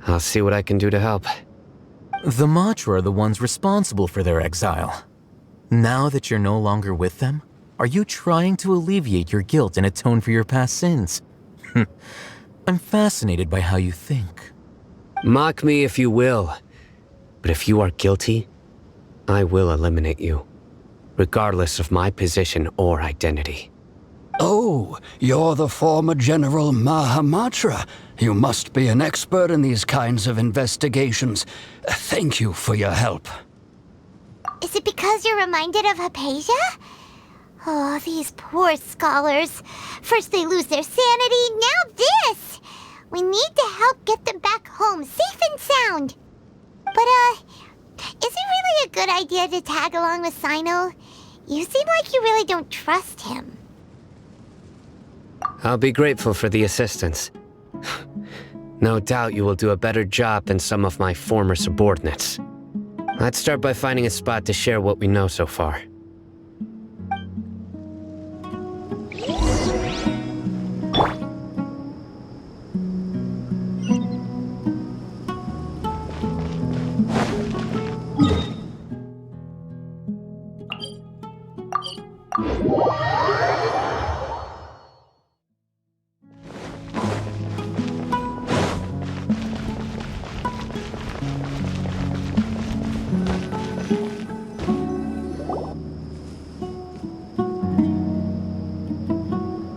I'll see what I can do to help. The Matra are the ones responsible for their exile. Now that you're no longer with them, are you trying to alleviate your guilt and atone for your past sins? I'm fascinated by how you think. Mock me if you will, but if you are guilty, I will eliminate you, regardless of my position or identity. Oh, you're the former General Mahamatra. You must be an expert in these kinds of investigations. Thank you for your help. Is it because you're reminded of Hypatia? Oh, these poor scholars. First they lose their sanity, now this! We need to help get them back home, safe and sound. But, is it really a good idea to tag along with Sino? You seem like you really don't trust him. I'll be grateful for the assistance. No doubt you will do a better job than some of my former subordinates. Let's start by finding a spot to share what we know so far.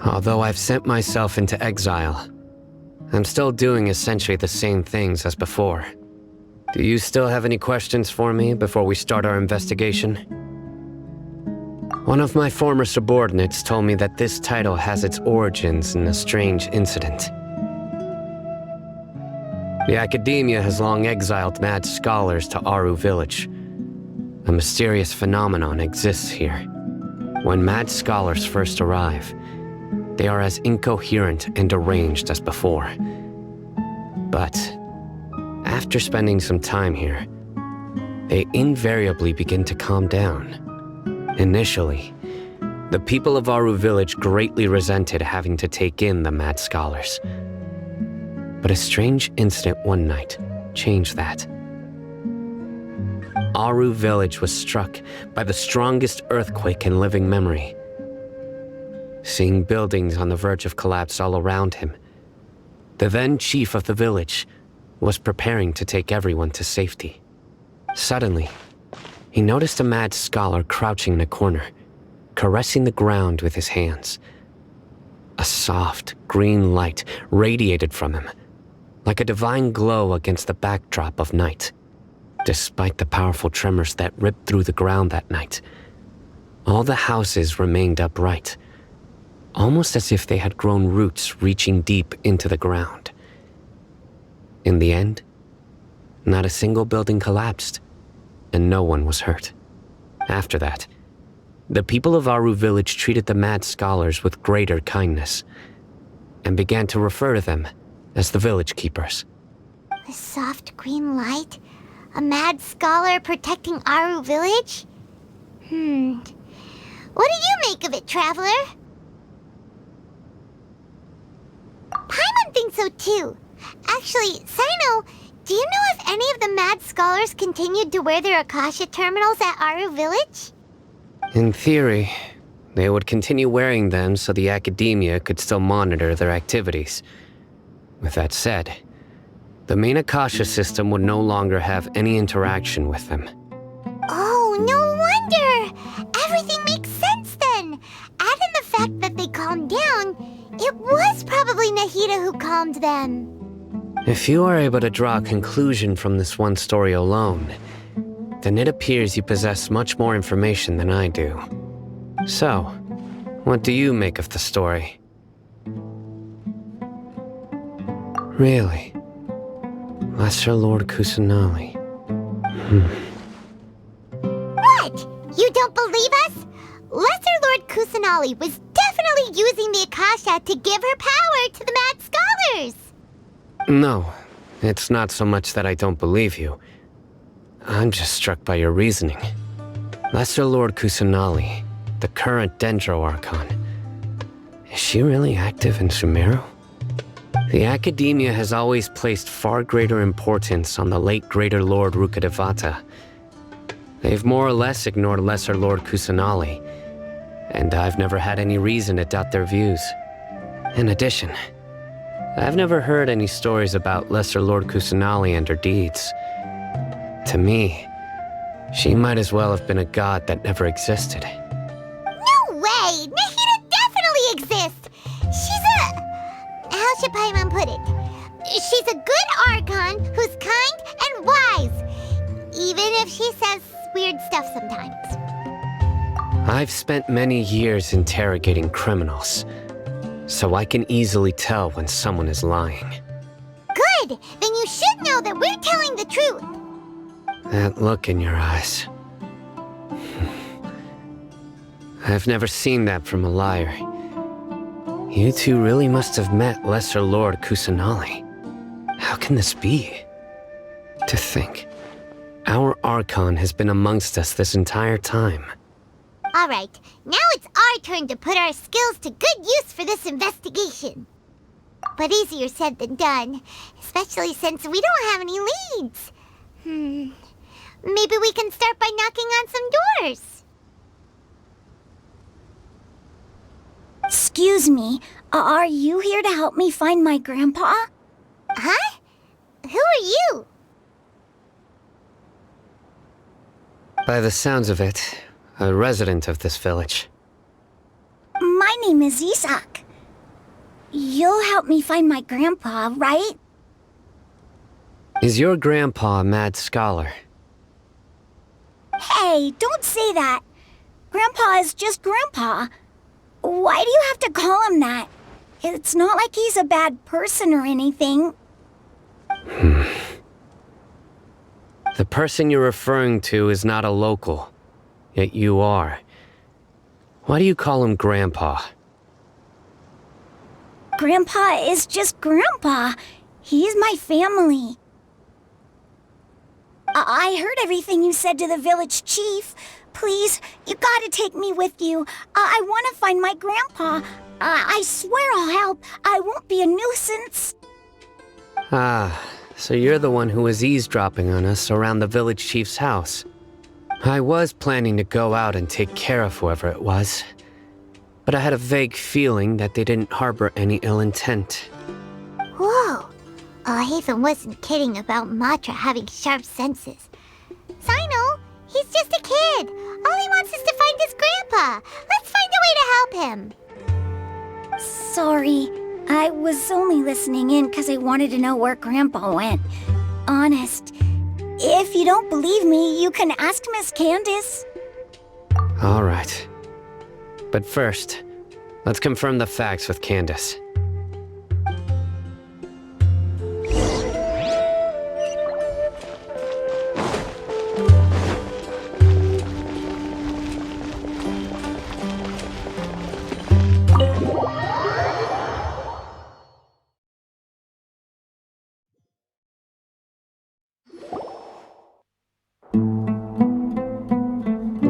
Although I've sent myself into exile, I'm still doing essentially the same things as before. Do you still have any questions for me before we start our investigation? One of my former subordinates told me that this title has its origins in a strange incident. The Academia has long exiled mad scholars to Aru Village. A mysterious phenomenon exists here. When mad scholars first arrive, they are as incoherent and deranged as before. But after spending some time here, they invariably begin to calm down. Initially, the people of Aru Village greatly resented having to take in the mad scholars. But a strange incident one night changed that. Aru Village was struck by the strongest earthquake in living memory. Seeing buildings on the verge of collapse all around him, the then chief of the village was preparing to take everyone to safety. Suddenly, he noticed a mad scholar crouching in a corner, caressing the ground with his hands. A soft, green light radiated from him, like a divine glow against the backdrop of night. Despite the powerful tremors that ripped through the ground that night, all the houses remained upright, almost as if they had grown roots reaching deep into the ground. In the end, not a single building collapsed, and no one was hurt. After that, the people of Aru Village treated the mad scholars with greater kindness, and began to refer to them as the village keepers. The soft green light? A mad scholar protecting Aru Village? What do you make of it, Traveler? Paimon thinks so too. Actually, Sino, do you know if any of the mad scholars continued to wear their Akasha terminals at Aru Village? In theory, they would continue wearing them so the Academia could still monitor their activities. With that said, the main Akasha system would no longer have any interaction with them. Oh, no wonder! Everything makes sense then! Add in the fact that they calmed down, it was probably Nahida who calmed them. If you are able to draw a conclusion from this one story alone, then it appears you possess much more information than I do. So, what do you make of the story? Really? Lesser Lord Kusanali. What? You don't believe us? Lesser Lord Kusanali was definitely using the Akasha to give her power to the mad scholars! No, it's not so much that I don't believe you. I'm just struck by your reasoning. Lesser Lord Kusanali, the current Dendro Archon, is she really active in Sumeru? The Academia has always placed far greater importance on the late Greater Lord Rukkhadevata. They've more or less ignored Lesser Lord Kusanali, and I've never had any reason to doubt their views. In addition, I've never heard any stories about Lesser Lord Kusanali and her deeds. To me, she might as well have been a god that never existed. No way! Nahida definitely exists! She's a... How should Paimon put it? She's a good Archon who's kind and wise, even if she says weird stuff sometimes. I've spent many years interrogating criminals, so I can easily tell when someone is lying. Good! Then you should know that we're telling the truth. That look in your eyes. I've never seen that from a liar. You two really must have met Lesser Lord Kusanali. How can this be? To think, our Archon has been amongst us this entire time. Alright, now it's our turn to put our skills to good use for this investigation. But easier said than done, especially since we don't have any leads. Maybe we can start by knocking on some doors. Excuse me, are you here to help me find my grandpa? Huh? Who are you? By the sounds of it, a resident of this village. My name is Isak. You'll help me find my grandpa, right? Is your grandpa a mad scholar? Hey, don't say that. Grandpa is just Grandpa. Why do you have to call him that? It's not like he's a bad person or anything. The person you're referring to is not a local, yet you are. Why do you call him Grandpa? Grandpa is just Grandpa. He's my family. I heard everything you said to the village chief. Please, you gotta take me with you. I want to find my grandpa. I swear I'll help. I won't be a nuisance. Ah, so you're the one who was eavesdropping on us around the village chief's house. I was planning to go out and take care of whoever it was, but I had a vague feeling that they didn't harbor any ill intent. Whoa. Hatham wasn't kidding about Matra having sharp senses. Sino, he's just a kid. All he wants is to find his grandpa. Let's find a way to help him. Sorry, I was only listening in because I wanted to know where Grandpa went. Honest. If you don't believe me, you can ask Miss Candace. All right. But first, let's confirm the facts with Candace.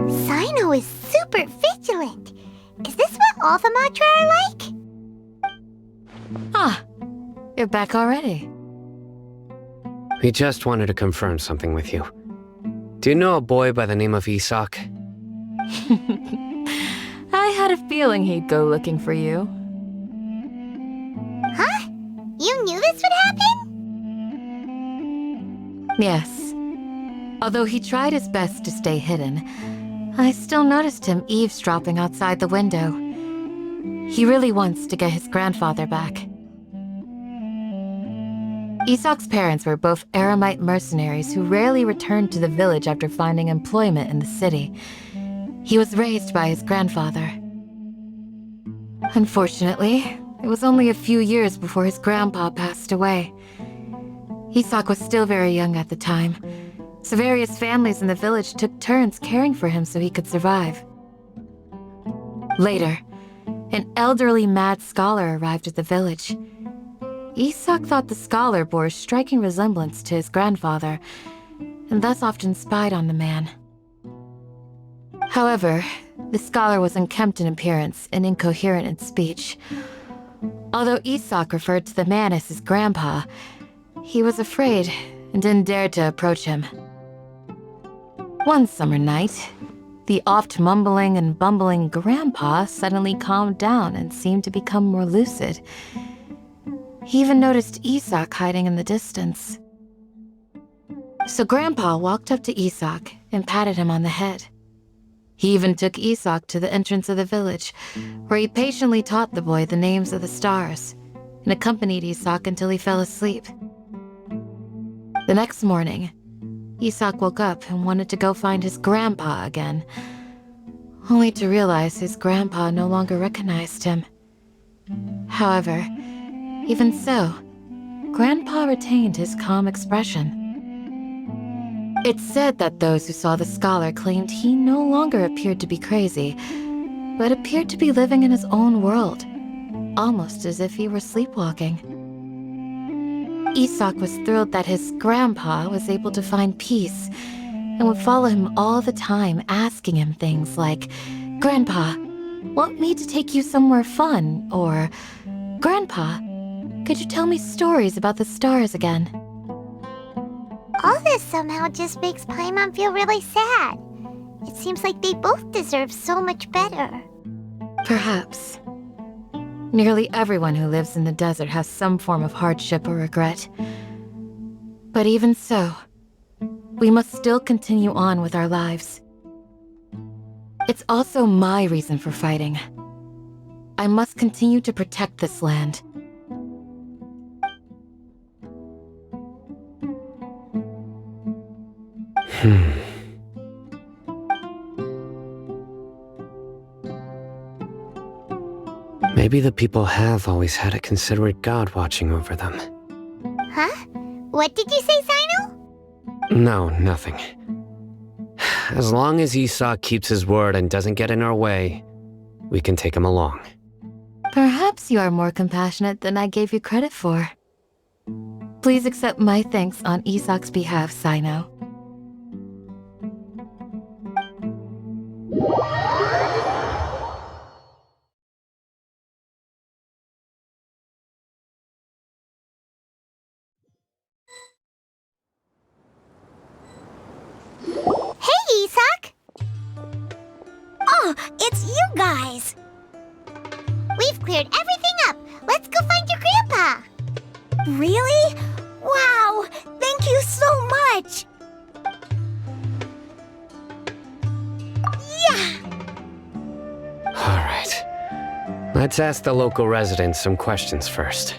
Sino is super vigilant. Is this what all the Matra are like? Ah, you're back already. We just wanted to confirm something with you. Do you know a boy by the name of Isak? I had a feeling he'd go looking for you. Huh? You knew this would happen? Yes. Although he tried his best to stay hidden, I still noticed him eavesdropping outside the window. He really wants to get his grandfather back. Isak's parents were both Eremite mercenaries who rarely returned to the village after finding employment in the city. He was raised by his grandfather. Unfortunately, it was only a few years before his grandpa passed away. Isak was still very young at the time, so various families in the village took turns caring for him so he could survive. Later, an elderly mad scholar arrived at the village. Isak thought the scholar bore a striking resemblance to his grandfather, and thus often spied on the man. However, the scholar was unkempt in appearance and incoherent in speech. Although Isak referred to the man as his grandpa, he was afraid and didn't dare to approach him. One summer night, the oft mumbling and bumbling grandpa suddenly calmed down and seemed to become more lucid. He even noticed Isak hiding in the distance. So Grandpa walked up to Isak and patted him on the head. He even took Isak to the entrance of the village, where he patiently taught the boy the names of the stars, and accompanied Isak until he fell asleep. The next morning, Isak woke up and wanted to go find his grandpa again, only to realize his grandpa no longer recognized him. However, even so, Grandpa retained his calm expression. It's said that those who saw the scholar claimed he no longer appeared to be crazy, but appeared to be living in his own world, almost as if he were sleepwalking. Isak was thrilled that his grandpa was able to find peace and would follow him all the time, asking him things like, "Grandpa, want me to take you somewhere fun?" Or, "Grandpa, could you tell me stories about the stars again?" All this somehow just makes Paimon feel really sad. It seems like they both deserve so much better. Perhaps. Nearly everyone who lives in the desert has some form of hardship or regret. But even so, we must still continue on with our lives. It's also my reason for fighting. I must continue to protect this land. Maybe the people have always had a considerate god watching over them. Huh? What did you say, Sino? No, nothing. As long as Isak keeps his word and doesn't get in our way, we can take him along. Perhaps you are more compassionate than I gave you credit for. Please accept my thanks on Isak's behalf, Sino. Hey, Isak! Oh, it's you guys! We've cleared everything up. Let's go find your grandpa. Really? Wow! Thank you so much! Yeah! All right. Let's ask the local residents some questions first.